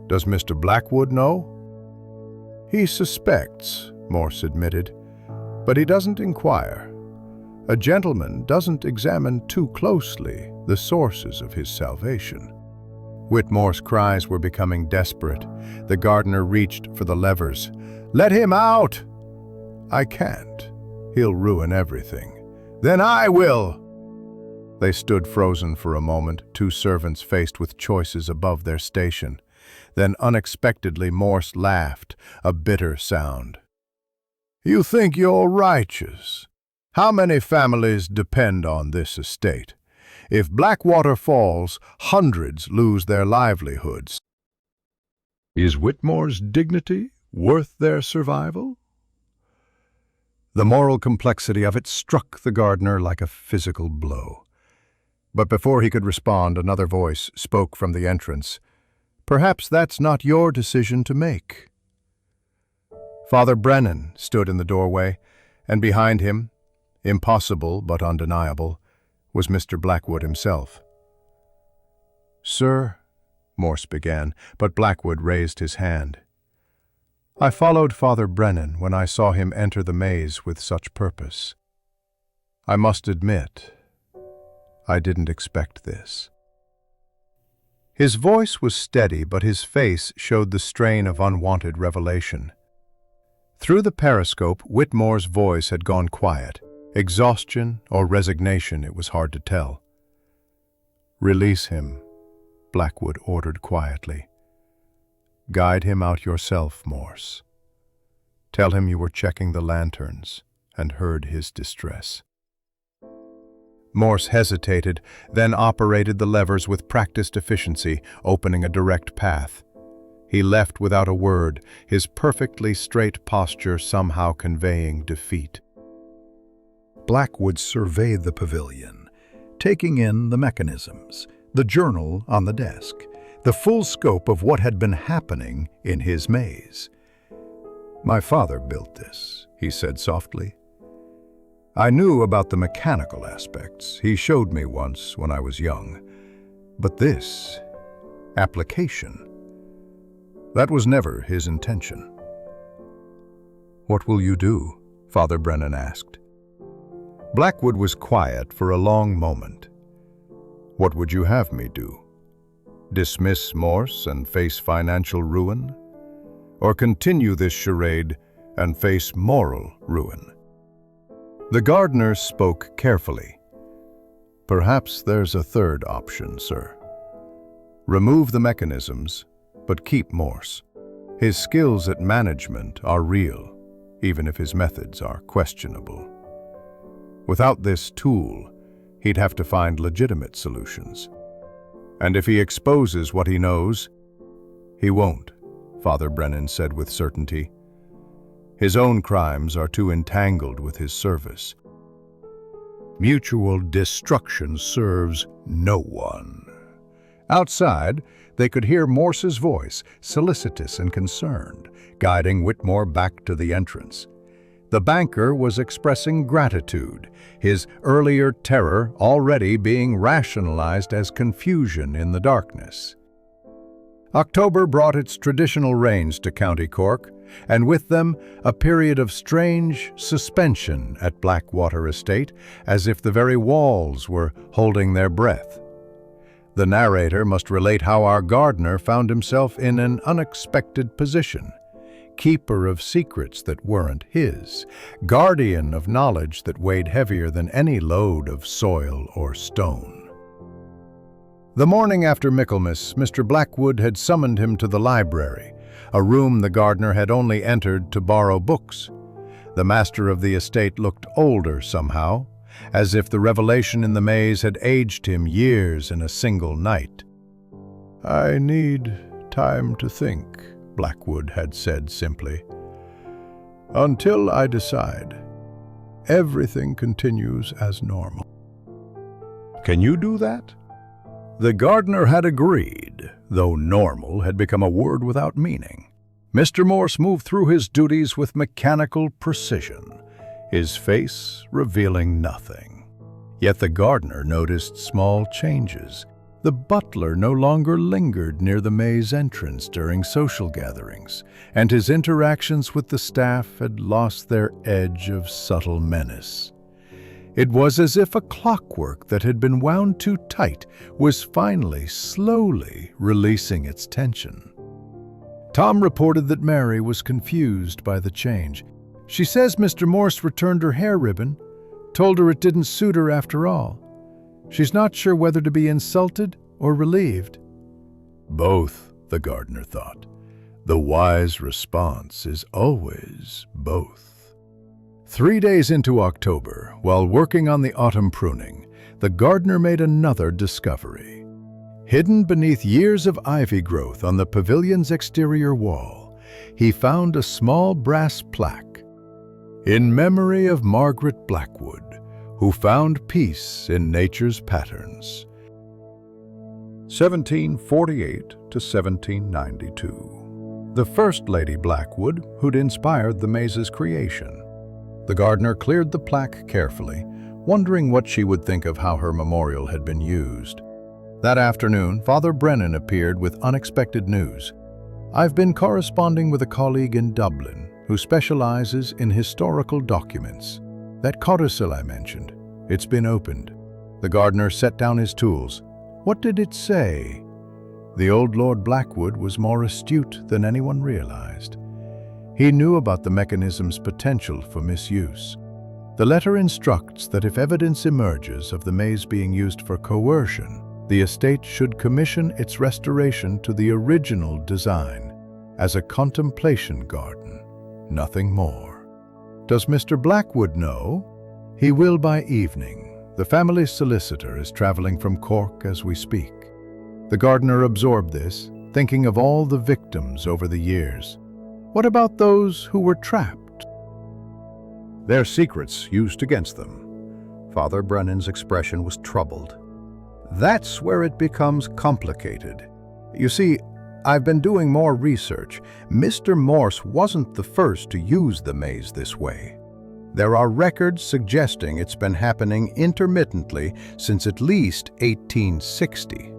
"Does Mr. Blackwood know?" "He suspects," Morse admitted, "but he doesn't inquire. A gentleman doesn't examine too closely the sources of his salvation." Whitmore's cries were becoming desperate. The gardener reached for the levers. "Let him out!" "I can't. He'll ruin everything." "Then I will!" They stood frozen for a moment, two servants faced with choices above their station. Then unexpectedly Morse laughed, a bitter sound. "You think you're righteous? How many families depend on this estate? If Blackwater falls, hundreds lose their livelihoods. Is Whitmore's dignity worth their survival?" The moral complexity of it struck the gardener like a physical blow. But before he could respond, another voice spoke from the entrance. "Perhaps that's not your decision to make." Father Brennan stood in the doorway, and behind him, impossible but undeniable, was Mr. Blackwood himself. "Sir," Morse began, but Blackwood raised his hand. "I followed Father Brennan when I saw him enter the maze with such purpose. I must admit, I didn't expect this." His voice was steady, but his face showed the strain of unwanted revelation. Through the periscope, Whitmore's voice had gone quiet. Exhaustion or resignation, it was hard to tell. "Release him," Blackwood ordered quietly. "Guide him out yourself, Morse. Tell him you were checking the lanterns and heard his distress." Morse hesitated, then operated the levers with practiced efficiency, opening a direct path. He left without a word, his perfectly straight posture somehow conveying defeat. Blackwood surveyed the pavilion, taking in the mechanisms, the journal on the desk, the full scope of what had been happening in his maze. "My father built this," he said softly. "I knew about the mechanical aspects. He showed me once when I was young. But this application, that was never his intention." "What will you do?" Father Brennan asked. Blackwood was quiet for a long moment. "What would you have me do? Dismiss Morse and face financial ruin? Or continue this charade and face moral ruin?" The gardener spoke carefully. "Perhaps there's a third option, sir. Remove the mechanisms, but keep Morse. His skills at management are real, even if his methods are questionable. Without this tool, he'd have to find legitimate solutions. And if he exposes what he knows, he won't," Father Brennan said with certainty. "His own crimes are too entangled with his service. Mutual destruction serves no one." Outside, they could hear Morse's voice, solicitous and concerned, guiding Whitmore back to the entrance. The banker was expressing gratitude, his earlier terror already being rationalized as confusion in the darkness. October brought its traditional rains to County Cork, and with them a period of strange suspension at Blackwater Estate, as if the very walls were holding their breath. The narrator must relate how our gardener found himself in an unexpected position. Keeper of secrets that weren't his, guardian of knowledge that weighed heavier than any load of soil or stone. The morning after Michaelmas, Mr. Blackwood had summoned him to the library, a room the gardener had only entered to borrow books. The master of the estate looked older somehow, as if the revelation in the maze had aged him years in a single night. "I need time to think," Blackwood had said simply. "Until I decide, everything continues as normal." "Can you do that?" The gardener had agreed, though normal had become a word without meaning. Mr. Morse moved through his duties with mechanical precision, his face revealing nothing. Yet the gardener noticed small changes. The butler no longer lingered near the maze entrance during social gatherings, and his interactions with the staff had lost their edge of subtle menace. It was as if a clockwork that had been wound too tight was finally, slowly releasing its tension. Tom reported that Mary was confused by the change. "She says Mr. Morse returned her hair ribbon, told her it didn't suit her after all. She's not sure whether to be insulted or relieved." Both, the gardener thought. The wise response is always both. 3 days into October, while working on the autumn pruning, the gardener made another discovery. Hidden beneath years of ivy growth on the pavilion's exterior wall, he found a small brass plaque. "In memory of Margaret Blackwood, who found peace in nature's patterns. 1748 to 1792. The First Lady Blackwood, who'd inspired the maze's creation." The gardener cleared the plaque carefully, wondering what she would think of how her memorial had been used. That afternoon, Father Brennan appeared with unexpected news. "I've been corresponding with a colleague in Dublin who specializes in historical documents. That codicil I mentioned, it's been opened." The gardener set down his tools. "What did it say?" The old Lord Blackwood was more astute than anyone realized. He knew about the mechanism's potential for misuse. The letter instructs that if evidence emerges of the maze being used for coercion, the estate should commission its restoration to the original design, as a contemplation garden, nothing more. Does Mr. Blackwood know? He will by evening. The family's solicitor is traveling from Cork as we speak. The gardener absorbed this, thinking of all the victims over the years. What about those who were trapped? Their secrets used against them. Father Brennan's expression was troubled. That's where it becomes complicated. You see, I've been doing more research. Mr. Morse wasn't the first to use the maze this way. There are records suggesting it's been happening intermittently since at least 1860.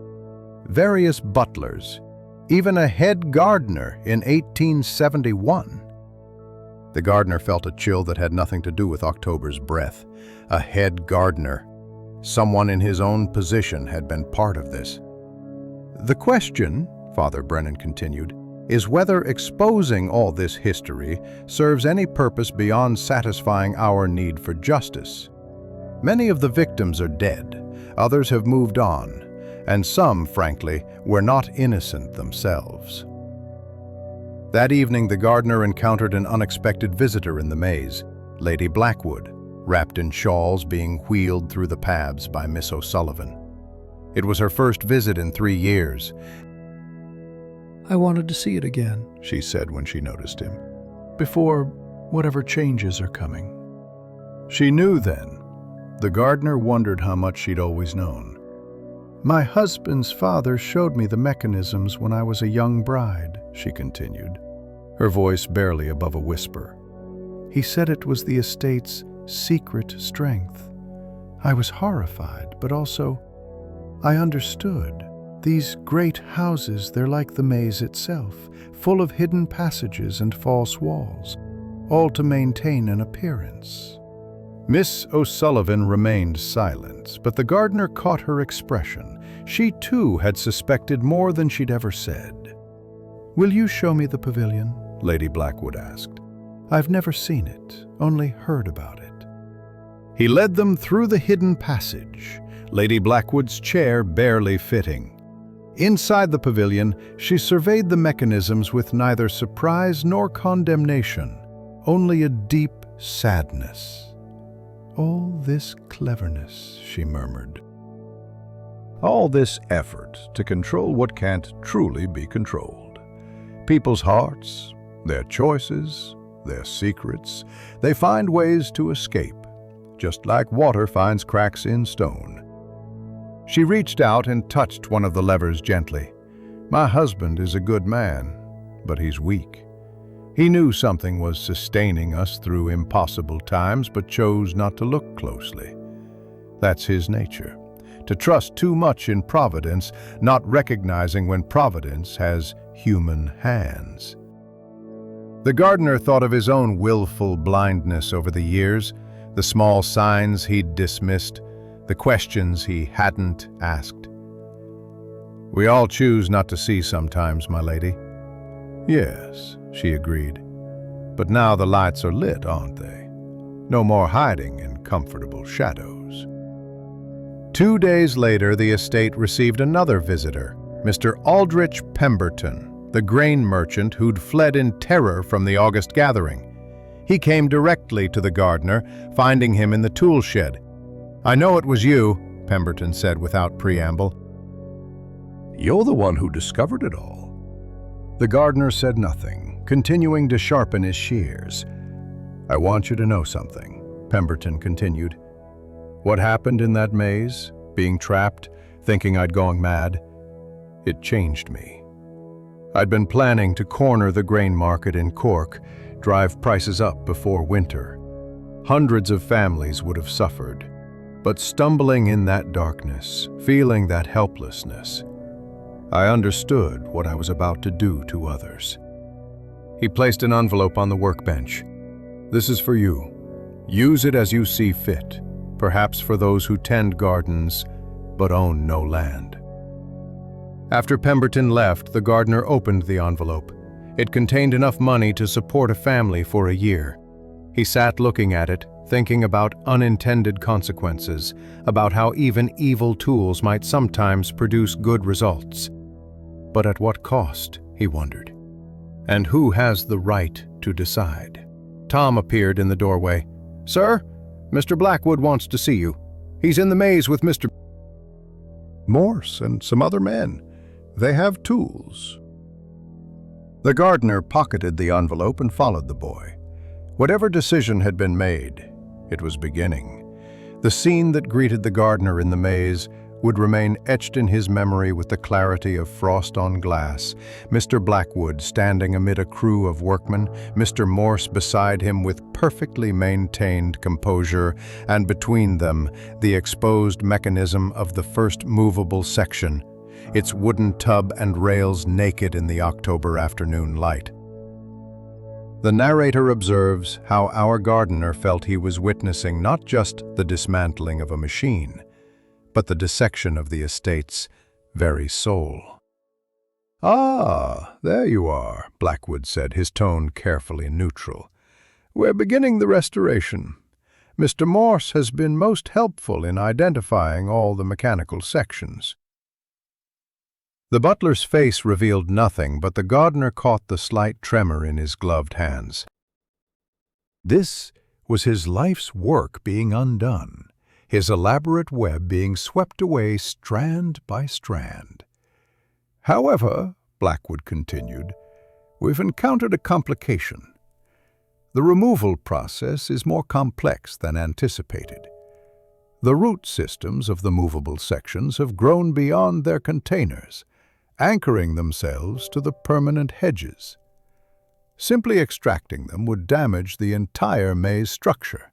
Various butlers, even a head gardener in 1871. The gardener felt a chill that had nothing to do with October's breath. A head gardener. Someone in his own position had been part of this. The question, Father Brennan continued, is whether exposing all this history serves any purpose beyond satisfying our need for justice. Many of the victims are dead, others have moved on, and some, frankly, were not innocent themselves. That evening, the gardener encountered an unexpected visitor in the maze, Lady Blackwood, wrapped in shawls being wheeled through the paths by Miss O'Sullivan. It was her first visit in 3 years. I wanted to see it again, she said when she noticed him, before whatever changes are coming. She knew then. The gardener wondered how much she'd always known. My husband's father showed me the mechanisms when I was a young bride, she continued, her voice barely above a whisper. He said it was the estate's secret strength. I was horrified, but also I understood. These great houses, they're like the maze itself, full of hidden passages and false walls, all to maintain an appearance. Miss O'Sullivan remained silent, but the gardener caught her expression. She too had suspected more than she'd ever said. Will you show me the pavilion? Lady Blackwood asked. I've never seen it, only heard about it. He led them through the hidden passage, Lady Blackwood's chair barely fitting. Inside the pavilion, she surveyed the mechanisms with neither surprise nor condemnation, only a deep sadness. All this cleverness, she murmured. All this effort to control what can't truly be controlled. People's hearts, their choices, their secrets, they find ways to escape, just like water finds cracks in stone. She reached out and touched one of the levers gently. My husband is a good man, but he's weak. He knew something was sustaining us through impossible times, but chose not to look closely. That's his nature, to trust too much in providence, not recognizing when providence has human hands. The gardener thought of his own willful blindness over the years, the small signs he'd dismissed, the questions he hadn't asked. We all choose not to see sometimes, my lady. Yes, she agreed. But now the lights are lit, aren't they? No more hiding in comfortable shadows. 2 days later, the estate received another visitor, Mr. Aldrich Pemberton, the grain merchant who'd fled in terror from the August gathering. He came directly to the gardener, finding him in the tool shed. I know it was you, Pemberton said without preamble. You're the one who discovered it all. The gardener said nothing, continuing to sharpen his shears. I want you to know something, Pemberton continued. What happened in that maze, being trapped, thinking I'd gone mad, it changed me. I'd been planning to corner the grain market in Cork, drive prices up before winter. Hundreds of families would have suffered. But stumbling in that darkness, feeling that helplessness, I understood what I was about to do to others. He placed an envelope on the workbench. This is for you. Use it as you see fit, perhaps for those who tend gardens but own no land. After Pemberton left, the gardener opened the envelope. It contained enough money to support a family for a year. He sat looking at it, thinking about unintended consequences, about how even evil tools might sometimes produce good results. But at what cost, he wondered. And who has the right to decide? Tom appeared in the doorway. Sir, Mr. Blackwood wants to see you. He's in the maze with Mr. Morse and some other men. They have tools. The gardener pocketed the envelope and followed the boy. Whatever decision had been made, it was beginning. The scene that greeted the gardener in the maze would remain etched in his memory with the clarity of frost on glass. Mr. Blackwood standing amid a crew of workmen, Mr. Morse beside him with perfectly maintained composure, and between them, the exposed mechanism of the first movable section, its wooden tub and rails naked in the October afternoon light. The narrator observes how our gardener felt he was witnessing not just the dismantling of a machine, but the dissection of the estate's very soul. "Ah, there you are," Blackwood said, his tone carefully neutral. "We're beginning the restoration. Mr. Morse has been most helpful in identifying all the mechanical sections." The butler's face revealed nothing, but the gardener caught the slight tremor in his gloved hands. This was his life's work being undone, his elaborate web being swept away strand by strand. "However," Blackwood continued, "we've encountered a complication. The removal process is more complex than anticipated. The root systems of the movable sections have grown beyond their containers, anchoring themselves to the permanent hedges. Simply extracting them would damage the entire maze structure."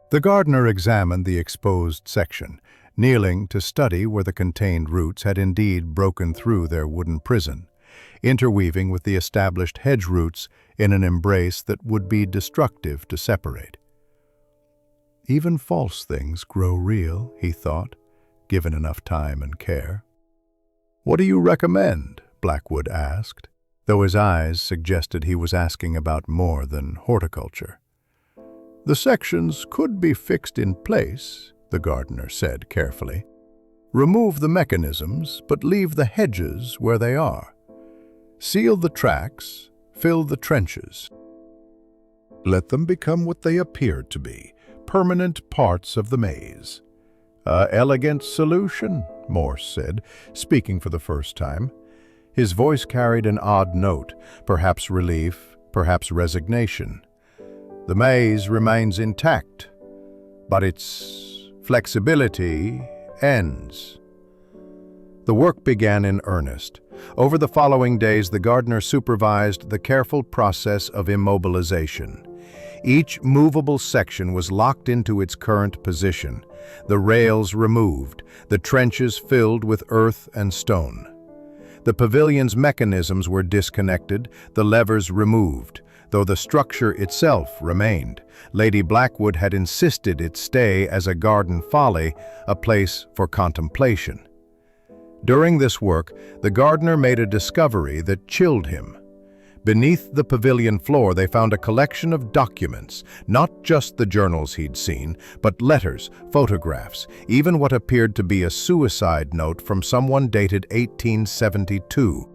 The gardener examined the exposed section, kneeling to study where the contained roots had indeed broken through their wooden prison, interweaving with the established hedge roots in an embrace that would be destructive to separate. Even false things grow real, he thought, given enough time and care. "What do you recommend?" Blackwood asked, though his eyes suggested he was asking about more than horticulture. "The sections could be fixed in place," the gardener said carefully. "Remove the mechanisms, but leave the hedges where they are. Seal the tracks, fill the trenches. Let them become what they appeared to be, permanent parts of the maze." "A elegant solution," Morse said, speaking for the first time. His voice carried an odd note, perhaps relief, perhaps resignation. "The maze remains intact, but its flexibility ends." The work began in earnest. Over the following days, the gardener supervised the careful process of immobilization. Each movable section was locked into its current position, the rails removed, the trenches filled with earth and stone. The pavilion's mechanisms were disconnected, the levers removed, though the structure itself remained. Lady Blackwood had insisted it stay as a garden folly, a place for contemplation. During this work, the gardener made a discovery that chilled him. Beneath the pavilion floor, they found a collection of documents, not just the journals he'd seen, but letters, photographs, even what appeared to be a suicide note from someone dated 1872.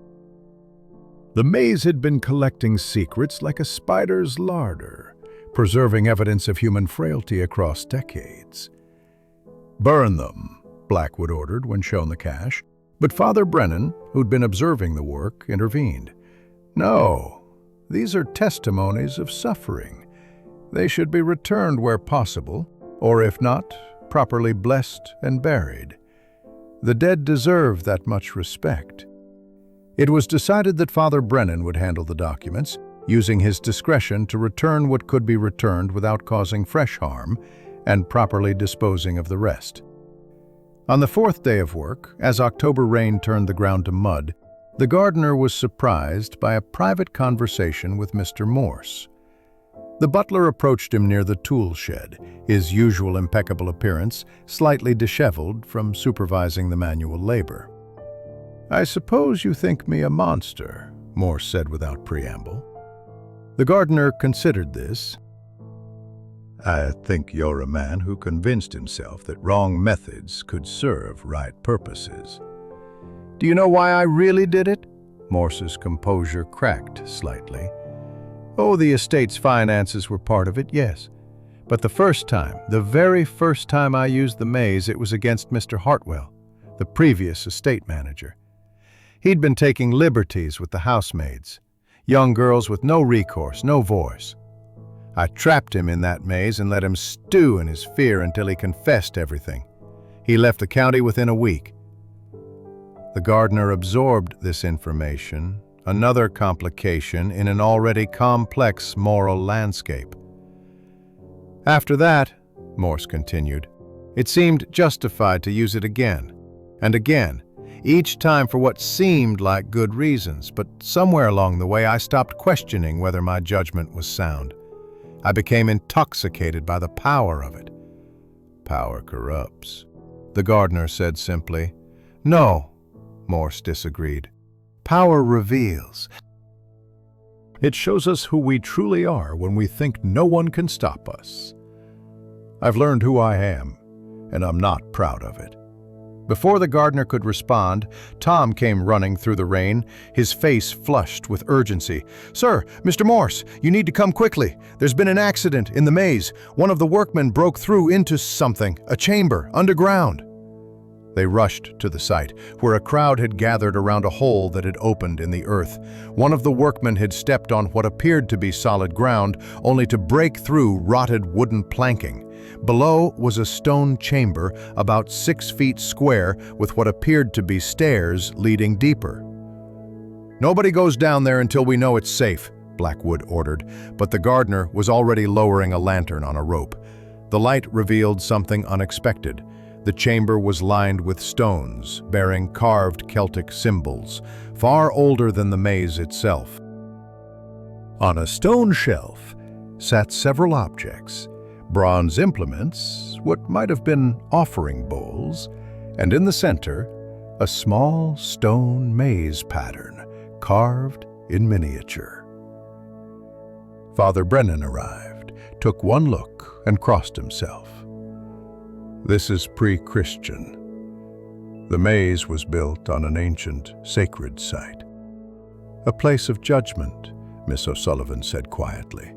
The maze had been collecting secrets like a spider's larder, preserving evidence of human frailty across decades. "Burn them," Blackwood ordered when shown the cache, but Father Brennan, who'd been observing the work, intervened. "No, these are testimonies of suffering. They should be returned where possible, or if not, properly blessed and buried. The dead deserve that much respect." It was decided that Father Brennan would handle the documents, using his discretion to return what could be returned without causing fresh harm, and properly disposing of the rest. On the fourth day of work, as October rain turned the ground to mud, the gardener was surprised by a private conversation with Mr. Morse. The butler approached him near the tool shed, his usual impeccable appearance slightly disheveled from supervising the manual labor. "I suppose you think me a monster," Morse said without preamble. The gardener considered this. "I think you're a man who convinced himself that wrong methods could serve right purposes." "Do you know why I really did it?" Morse's composure cracked slightly. "Oh, the estate's finances were part of it, yes. But the very first time I used the maze, it was against Mr. Hartwell, the previous estate manager. He'd been taking liberties with the housemaids. Young girls with no recourse, no voice. I trapped him in that maze and let him stew in his fear until he confessed everything. He left the county within a week. The gardener absorbed this information, another complication in an already complex moral landscape. After that, Morse continued, it seemed justified to use it again and again, each time for what seemed like good reasons, but somewhere along the way I stopped questioning whether my judgment was sound. I became intoxicated by the power of it. Power corrupts, the gardener said simply. No, Morse disagreed. Power reveals. It shows us who we truly are when we think no one can stop us. I've learned who I am, and I'm not proud of it. Before the gardener could respond, Tom came running through the rain, his face flushed with urgency. Sir, Mr. Morse, you need to come quickly. There's been an accident in the maze. One of the workmen broke through into something, a chamber, underground. They rushed to the site, where a crowd had gathered around a hole that had opened in the earth. One of the workmen had stepped on what appeared to be solid ground, only to break through rotted wooden planking. Below was a stone chamber about 6 feet square with what appeared to be stairs leading deeper. Nobody goes down there until we know it's safe, Blackwood ordered, but the gardener was already lowering a lantern on a rope. The light revealed something unexpected. The chamber was lined with stones, bearing carved Celtic symbols, far older than the maze itself. On a stone shelf sat several objects, bronze implements, what might have been offering bowls, and in the center, a small stone maze pattern carved in miniature. Father Brennan arrived, took one look, and crossed himself. This is pre-Christian. The maze was built on an ancient, sacred site. A place of judgment, Miss O'Sullivan said quietly.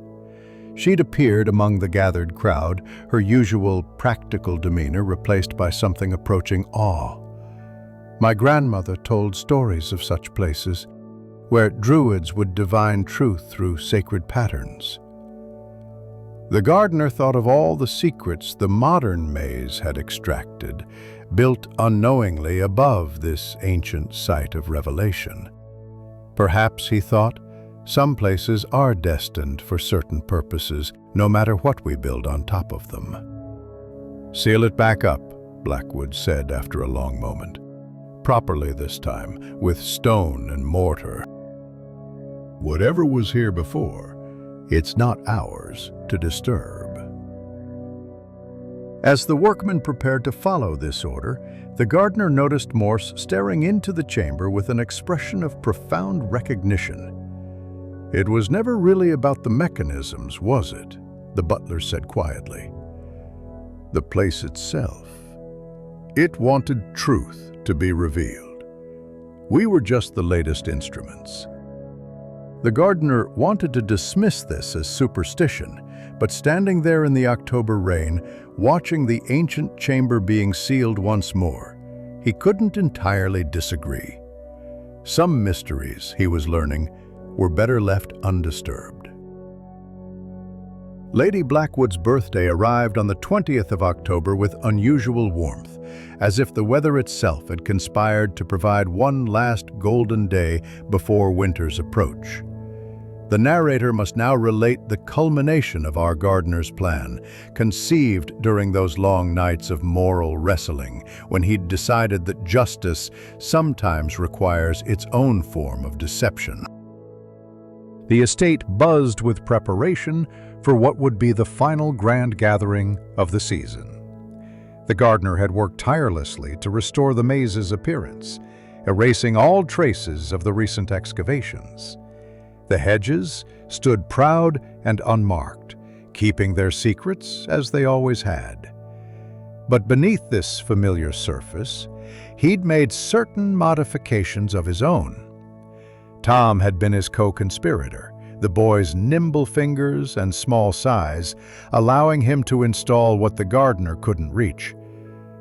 She'd appeared among the gathered crowd, her usual practical demeanor replaced by something approaching awe. My grandmother told stories of such places, where druids would divine truth through sacred patterns. The gardener thought of all the secrets the modern maze had extracted, built unknowingly above this ancient site of revelation. Perhaps, he thought, some places are destined for certain purposes, no matter what we build on top of them. Seal it back up, Blackwood said after a long moment. Properly this time, with stone and mortar. Whatever was here before, it's not ours to disturb. As the workmen prepared to follow this order, the gardener noticed Morse staring into the chamber with an expression of profound recognition. It was never really about the mechanisms, was it? The butler said quietly. The place itself. It wanted truth to be revealed. We were just the latest instruments. The gardener wanted to dismiss this as superstition, but standing there in the October rain, watching the ancient chamber being sealed once more, he couldn't entirely disagree. Some mysteries, he was learning, were better left undisturbed. Lady Blackwood's birthday arrived on the 20th of October with unusual warmth, as if the weather itself had conspired to provide one last golden day before winter's approach. The narrator must now relate the culmination of our gardener's plan, conceived during those long nights of moral wrestling, when he'd decided that justice sometimes requires its own form of deception. The estate buzzed with preparation for what would be the final grand gathering of the season. The gardener had worked tirelessly to restore the maze's appearance, erasing all traces of the recent excavations. The hedges stood proud and unmarked, keeping their secrets as they always had. But beneath this familiar surface, he'd made certain modifications of his own. Tom had been his co-conspirator, the boy's nimble fingers and small size, allowing him to install what the gardener couldn't reach.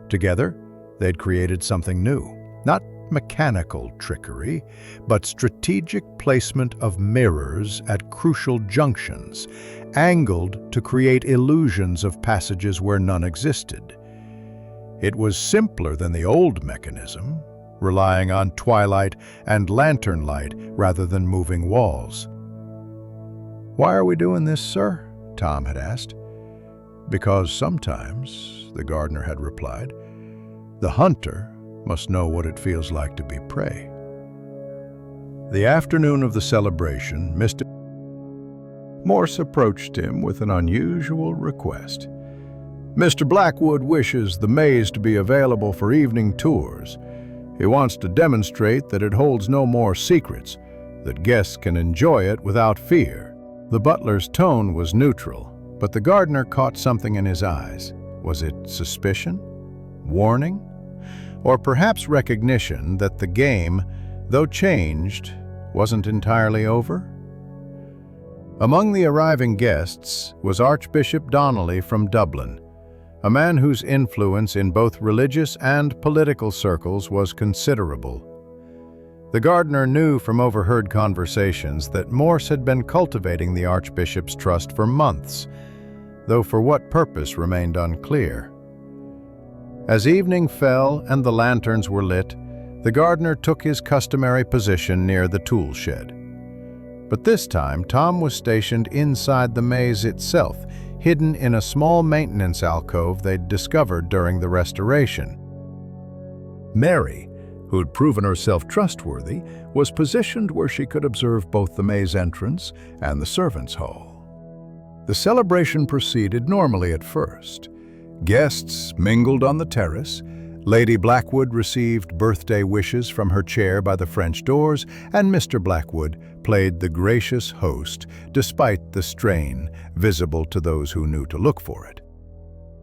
Together, they'd created something new, not not mechanical trickery, but strategic placement of mirrors at crucial junctions, angled to create illusions of passages where none existed. It was simpler than the old mechanism, relying on twilight and lantern light rather than moving walls. "Why are we doing this, sir?" Tom had asked. "Because sometimes," the gardener had replied, "the hunter must know what it feels like to be prey." The afternoon of the celebration, Mr. Morse approached him with an unusual request. "Mr. Blackwood wishes the maze to be available for evening tours. He wants to demonstrate that it holds no more secrets, that guests can enjoy it without fear." The butler's tone was neutral, but the gardener caught something in his eyes. Was it suspicion? Warning? Or perhaps recognition that the game, though changed, wasn't entirely over? Among the arriving guests was Archbishop Donnelly from Dublin, a man whose influence in both religious and political circles was considerable. The gardener knew from overheard conversations that Morse had been cultivating the Archbishop's trust for months, though for what purpose remained unclear. As evening fell and the lanterns were lit, the gardener took his customary position near the tool shed. But this time, Tom was stationed inside the maze itself, hidden in a small maintenance alcove they'd discovered during the restoration. Mary, who'd proven herself trustworthy, was positioned where she could observe both the maze entrance and the servants' hall. The celebration proceeded normally at first. Guests mingled on the terrace. Lady Blackwood received birthday wishes from her chair by the French doors, and Mr. Blackwood played the gracious host despite the strain visible to those who knew to look for it.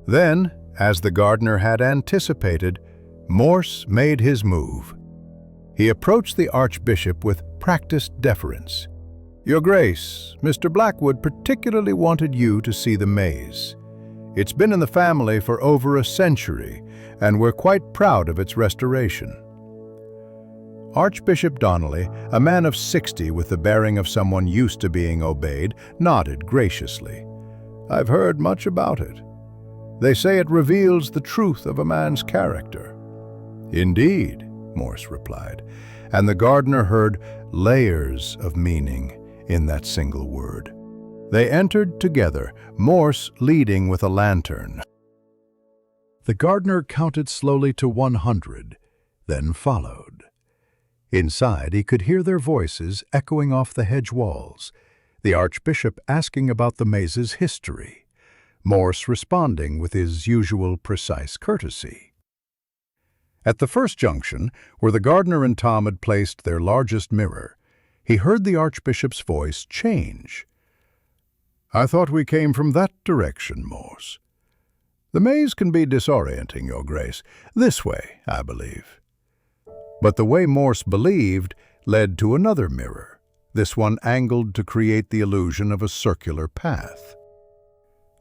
Then, as the gardener had anticipated, Morse made his move. He approached the Archbishop with practiced deference. "Your Grace, Mr. Blackwood particularly wanted you to see the maze. It's been in the family for over a century, and we're quite proud of its restoration." Archbishop Donnelly, a man of 60 with the bearing of someone used to being obeyed, nodded graciously. "I've heard much about it. They say it reveals the truth of a man's character." "Indeed," Morse replied, and the gardener heard layers of meaning in that single word. They entered together, Morse leading with a lantern. The gardener counted slowly to 100, then followed. Inside, he could hear their voices echoing off the hedge walls, the Archbishop asking about the maze's history, Morse responding with his usual precise courtesy. At the first junction, where the gardener and Tom had placed their largest mirror, he heard the Archbishop's voice change. "I thought we came from that direction, Morse. The maze can be disorienting, Your Grace. This way, I believe." But the way Morse believed led to another mirror, this one angled to create the illusion of a circular path.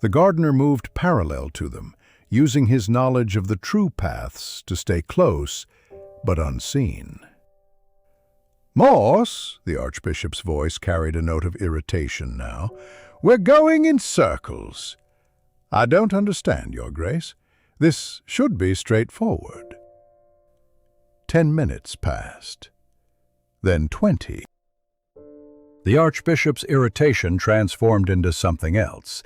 The gardener moved parallel to them, using his knowledge of the true paths to stay close, but unseen. "Morse," the Archbishop's voice carried a note of irritation now, "we're going in circles." "I don't understand, Your Grace. This should be straightforward." 10 minutes passed, then 20. The Archbishop's irritation transformed into something else.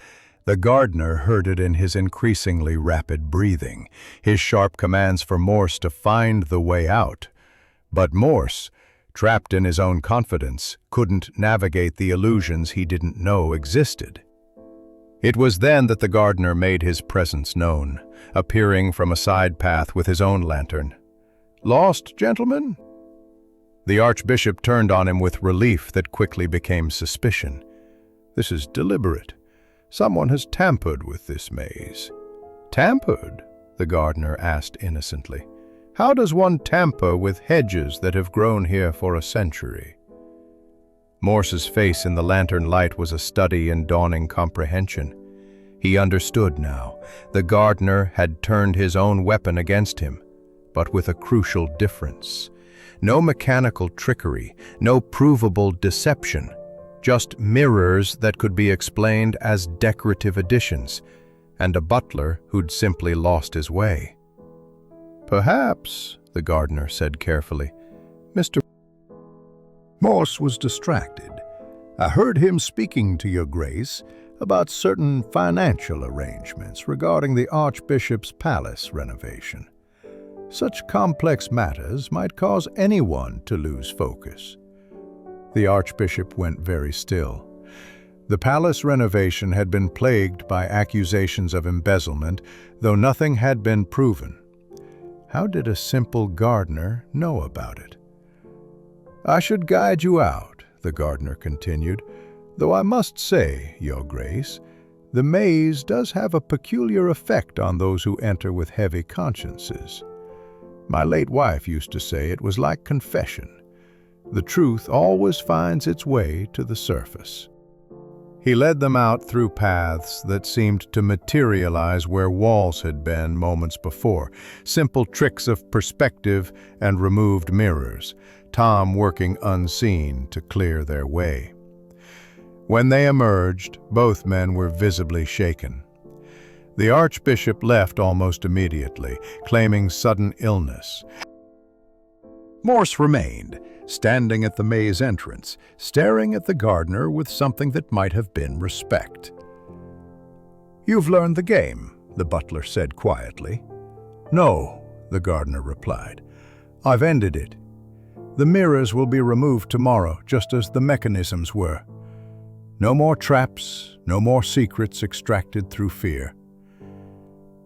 The gardener heard it in his increasingly rapid breathing, his sharp commands for Morse to find the way out. But Morse, trapped in his own confidence, couldn't navigate the illusions he didn't know existed. It was then that the gardener made his presence known, appearing from a side path with his own lantern. "Lost, gentlemen?" The Archbishop turned on him with relief that quickly became suspicion. "This is deliberate. Someone has tampered with this maze." "Tampered?" the gardener asked innocently. "How does one tamper with hedges that have grown here for a century?" Morse's face in the lantern light was a study in dawning comprehension. He understood now. The gardener had turned his own weapon against him, but with a crucial difference. No mechanical trickery, no provable deception, just mirrors that could be explained as decorative additions, and a butler who'd simply lost his way. "Perhaps," the gardener said carefully, "Mr. Morse was distracted. I heard him speaking to your grace about certain financial arrangements regarding the Archbishop's palace renovation. Such complex matters might cause anyone to lose focus." The Archbishop went very still. The palace renovation had been plagued by accusations of embezzlement, though nothing had been proven. How did a simple gardener know about it? "I should guide you out," the gardener continued, "though I must say, Your Grace, the maze does have a peculiar effect on those who enter with heavy consciences. My late wife used to say it was like confession. The truth always finds its way to the surface." He led them out through paths that seemed to materialize where walls had been moments before, simple tricks of perspective and removed mirrors, Tom working unseen to clear their way. When they emerged, both men were visibly shaken. The Archbishop left almost immediately, claiming sudden illness. Morse remained, standing at the maze entrance, staring at the gardener with something that might have been respect. "You've learned the game," the butler said quietly. "No," the gardener replied. "I've ended it. The mirrors will be removed tomorrow, just as the mechanisms were. No more traps, no more secrets extracted through fear.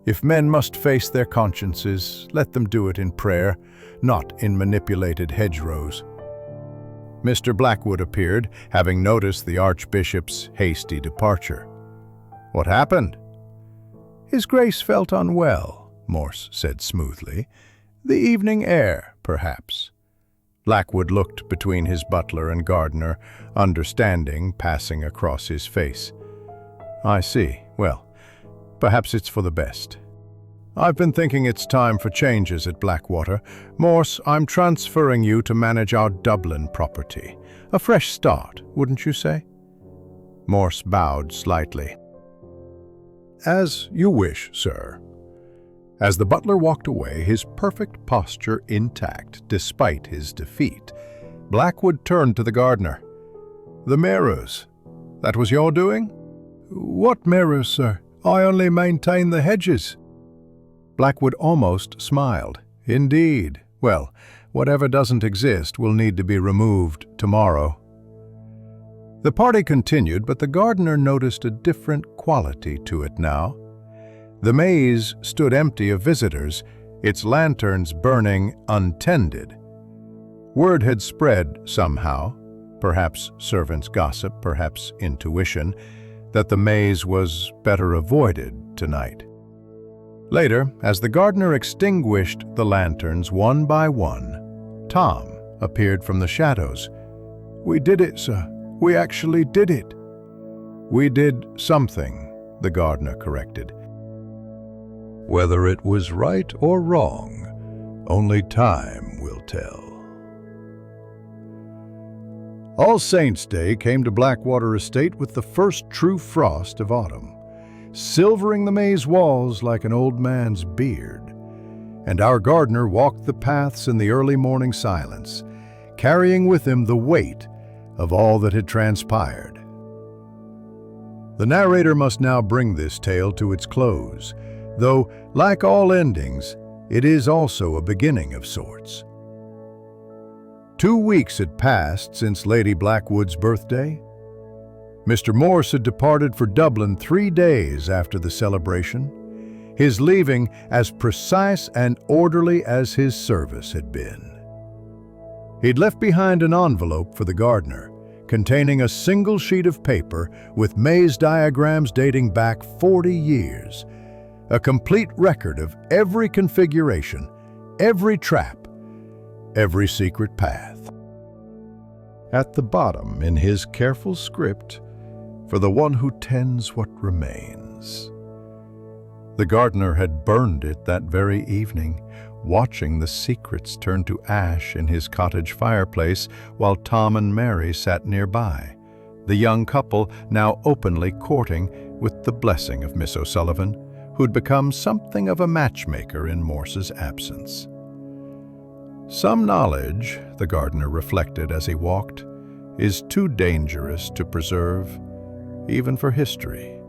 If men must face their consciences, let them do it in prayer, not in manipulated hedgerows." Mr. Blackwood appeared, having noticed the Archbishop's hasty departure. "What happened?" "His Grace felt unwell," Morse said smoothly. "The evening air, perhaps." Blackwood looked between his butler and gardener, understanding passing across his face. "I see. Well, perhaps it's for the best. I've been thinking it's time for changes at Blackwater. Morse, I'm transferring you to manage our Dublin property. A fresh start, wouldn't you say?" Morse bowed slightly. "As you wish, sir." As the butler walked away, his perfect posture intact despite his defeat, Blackwood turned to the gardener. "The mirrors. That was your doing?" "What mirrors, sir? I only maintain the hedges." Blackwood almost smiled. "Indeed. Well, whatever doesn't exist will need to be removed tomorrow." The party continued, but the gardener noticed a different quality to it now. The maze stood empty of visitors, its lanterns burning untended. Word had spread somehow, perhaps servants' gossip, perhaps intuition, that the maze was better avoided tonight. Later, as the gardener extinguished the lanterns one by one, Tom appeared from the shadows. "We did it, sir. We actually did it." "We did something," the gardener corrected. "Whether it was right or wrong, only time will tell." All Saints' Day came to Blackwater Estate with the first true frost of autumn, silvering the maze walls like an old man's beard. And our gardener walked the paths in the early morning silence, carrying with him the weight of all that had transpired. The narrator must now bring this tale to its close, though, like all endings, it is also a beginning of sorts. 2 weeks had passed since Lady Blackwood's birthday. Mr. Morse had departed for Dublin 3 days after the celebration, his leaving as precise and orderly as his service had been. He'd left behind an envelope for the gardener, containing a single sheet of paper with maze diagrams dating back 40 years, a complete record of every configuration, every trap, every secret path. At the bottom, in his careful script, "For the one who tends what remains." The gardener had burned it that very evening, watching the secrets turn to ash in his cottage fireplace while Tom and Mary sat nearby, the young couple now openly courting with the blessing of Miss O'Sullivan, who'd become something of a matchmaker in Morse's absence. Some knowledge, the gardener reflected as he walked, is too dangerous to preserve, even for history.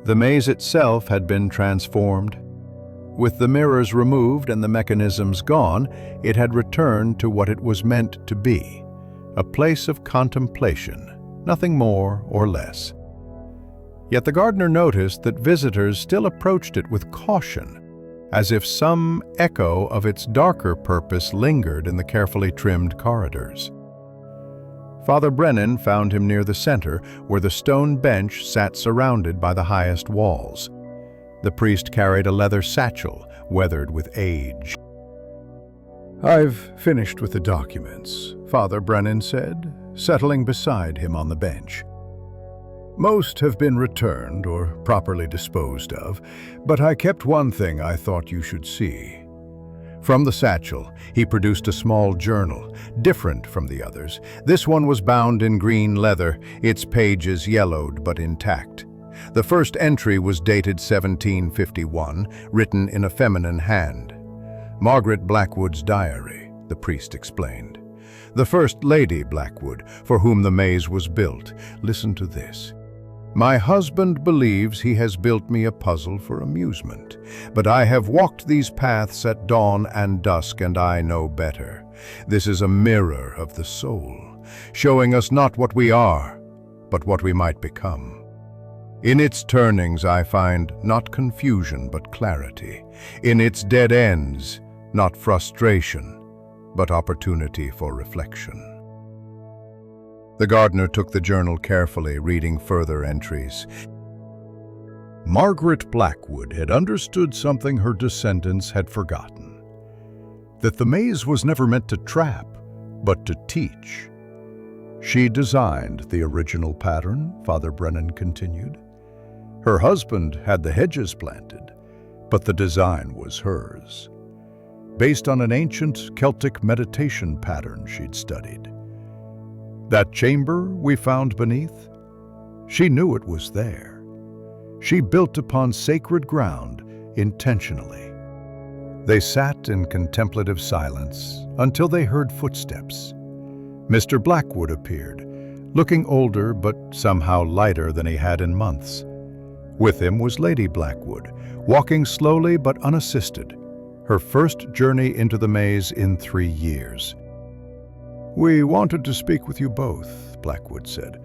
The maze itself had been transformed. With the mirrors removed and the mechanisms gone, it had returned to what it was meant to be, a place of contemplation, nothing more or less. Yet the gardener noticed that visitors still approached it with caution, as if some echo of its darker purpose lingered in the carefully trimmed corridors. Father Brennan found him near the center, where the stone bench sat surrounded by the highest walls. The priest carried a leather satchel, weathered with age. "I've finished with the documents," Father Brennan said, settling beside him on the bench. "Most have been returned or properly disposed of, but I kept one thing I thought you should see." From the satchel, he produced a small journal, different from the others. This one was bound in green leather, its pages yellowed but intact. The first entry was dated 1751, written in a feminine hand. "Margaret Blackwood's diary," the priest explained. "The first Lady Blackwood, for whom the maze was built. Listen to this. My husband believes he has built me a puzzle for amusement, but I have walked these paths at dawn and dusk, and I know better. This is a mirror of the soul, showing us not what we are, but what we might become. In its turnings I find not confusion but clarity. In its dead ends, not frustration, but opportunity for reflection." The gardener took the journal carefully, reading further entries. Margaret Blackwood had understood something her descendants had forgotten: that the maze was never meant to trap, but to teach. She designed the original pattern, Father Brennan continued. Her husband had the hedges planted, but the design was hers, based on an ancient Celtic meditation pattern she'd studied. That chamber we found beneath, she knew it was there. She built upon sacred ground intentionally. They sat in contemplative silence until they heard footsteps. Mr. Blackwood appeared, looking older but somehow lighter than he had in months. With him was Lady Blackwood, walking slowly but unassisted, her first journey into the maze in 3 years. "We wanted to speak with you both," Blackwood said.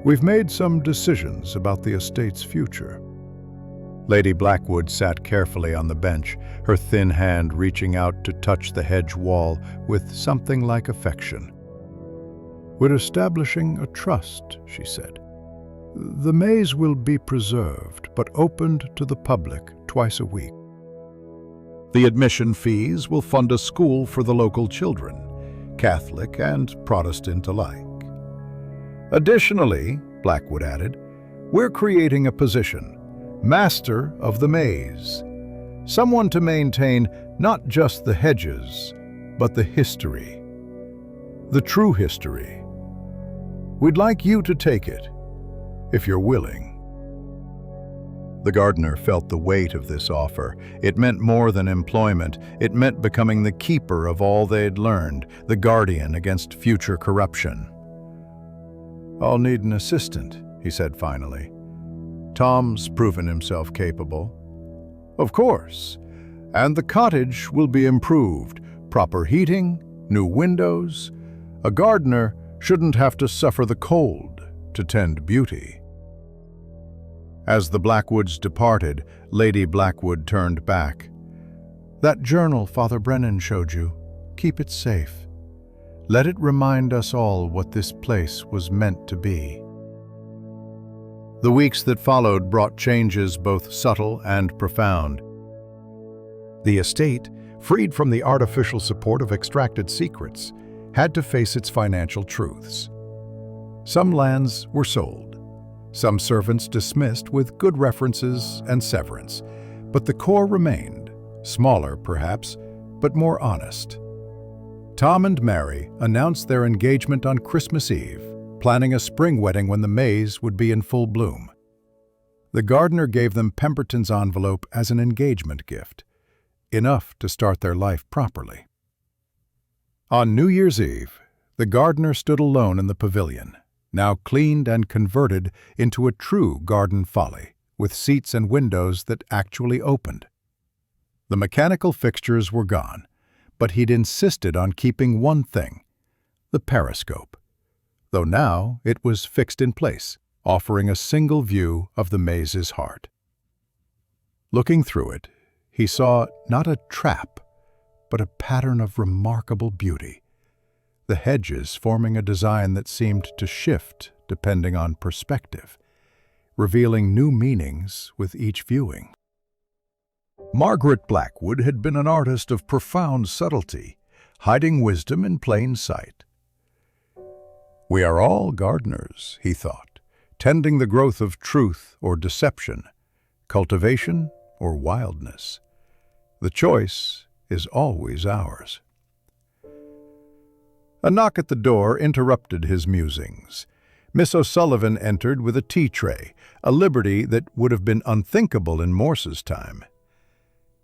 "We've made some decisions about the estate's future." Lady Blackwood sat carefully on the bench, her thin hand reaching out to touch the hedge wall with something like affection. "We're establishing a trust," she said. "The maze will be preserved, but opened to the public twice a week. The admission fees will fund a school for the local children, Catholic and Protestant alike. Additionally," Blackwood added, "we're creating a position, Master of the Maze, someone to maintain not just the hedges, but the history, the true history. We'd like you to take it, if you're willing." The gardener felt the weight of this offer. It meant more than employment. It meant becoming the keeper of all they'd learned, the guardian against future corruption. "I'll need an assistant," he said finally. "Tom's proven himself capable." "Of course. And the cottage will be improved. Proper heating, new windows. A gardener shouldn't have to suffer the cold to tend beauty." As the Blackwoods departed, Lady Blackwood turned back. "That journal Father Brennan showed you, keep it safe. Let it remind us all what this place was meant to be." The weeks that followed brought changes both subtle and profound. The estate, freed from the artificial support of extracted secrets, had to face its financial truths. Some lands were sold. Some servants dismissed with good references and severance, but the core remained, Smaller, perhaps, but more honest. Tom and Mary announced their engagement on Christmas Eve, planning a spring wedding when the maze would be in full bloom. The gardener gave them Pemberton's envelope as an engagement gift, enough to start their life properly. On New Year's Eve, the gardener stood alone in the pavilion, now cleaned and converted into a true garden folly, with seats and windows that actually opened. The mechanical fixtures were gone, but he'd insisted on keeping one thing, the periscope, though now it was fixed in place, offering a single view of the maze's heart. Looking through it, he saw not a trap, but a pattern of remarkable beauty, the hedges forming a design that seemed to shift depending on perspective, revealing new meanings with each viewing. Margaret Blackwood had been an artist of profound subtlety, hiding wisdom in plain sight. We are all gardeners, he thought, tending the growth of truth or deception, cultivation or wildness. The choice is always ours. A knock at the door interrupted his musings. Miss O'Sullivan entered with a tea tray, a liberty that would have been unthinkable in Morse's time.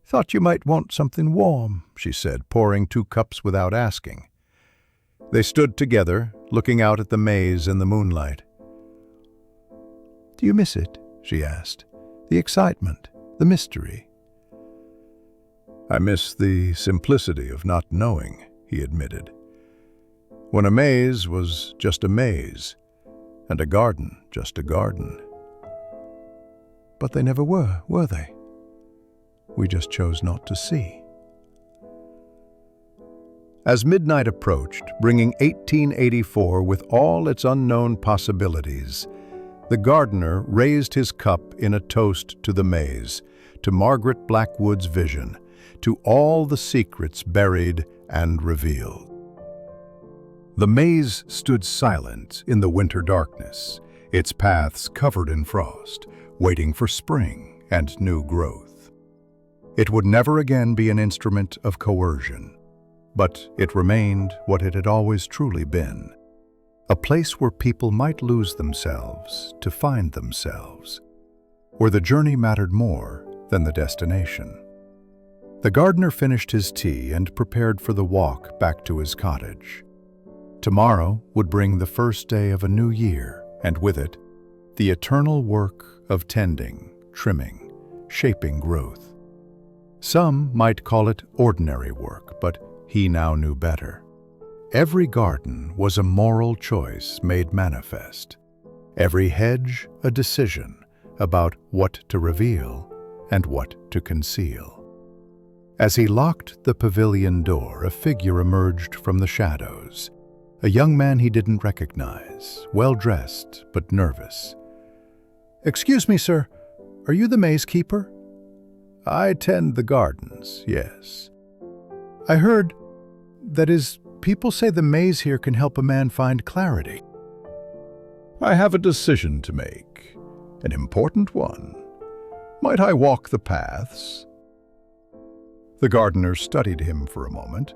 "Thought you might want something warm," she said, pouring 2 cups without asking. They stood together, looking out at the maze in the moonlight. "Do you miss it?" she asked. "The excitement, the mystery?" "I miss the simplicity of not knowing," he admitted. "When a maze was just a maze, and a garden just a garden." "But they never were they? We just chose not to see." As midnight approached, bringing 1884 with all its unknown possibilities, the gardener raised his cup in a toast to the maze, to Margaret Blackwood's vision, to all the secrets buried and revealed. The maze stood silent in the winter darkness, its paths covered in frost, waiting for spring and new growth. It would never again be an instrument of coercion, but it remained what it had always truly been, a place where people might lose themselves to find themselves, where the journey mattered more than the destination. The gardener finished his tea and prepared for the walk back to his cottage. Tomorrow would bring the first day of a new year, and with it, the eternal work of tending, trimming, shaping growth. Some might call it ordinary work, but he now knew better. Every garden was a moral choice made manifest. Every hedge a decision about what to reveal and what to conceal. As he locked the pavilion door, a figure emerged from the shadows. A young man he didn't recognize, well-dressed but nervous. "Excuse me, sir. Are you the maze keeper?" "I tend the gardens, yes." "I heard, that is, people say the maze here can help a man find clarity." "I have a decision to make, an important one. Might I walk the paths?" The gardener studied him for a moment,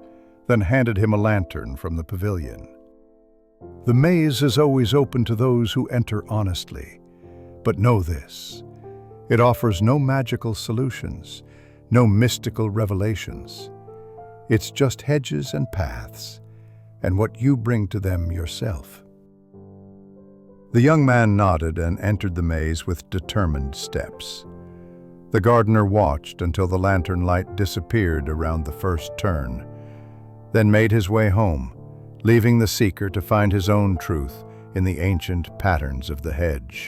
then handed him a lantern from the pavilion. "The maze is always open to those who enter honestly. But know this, it offers no magical solutions, no mystical revelations. It's just hedges and paths, and what you bring to them yourself." The young man nodded and entered the maze with determined steps. The gardener watched until the lantern light disappeared around the first turn, then made his way home, leaving the seeker to find his own truth in the ancient patterns of the hedge.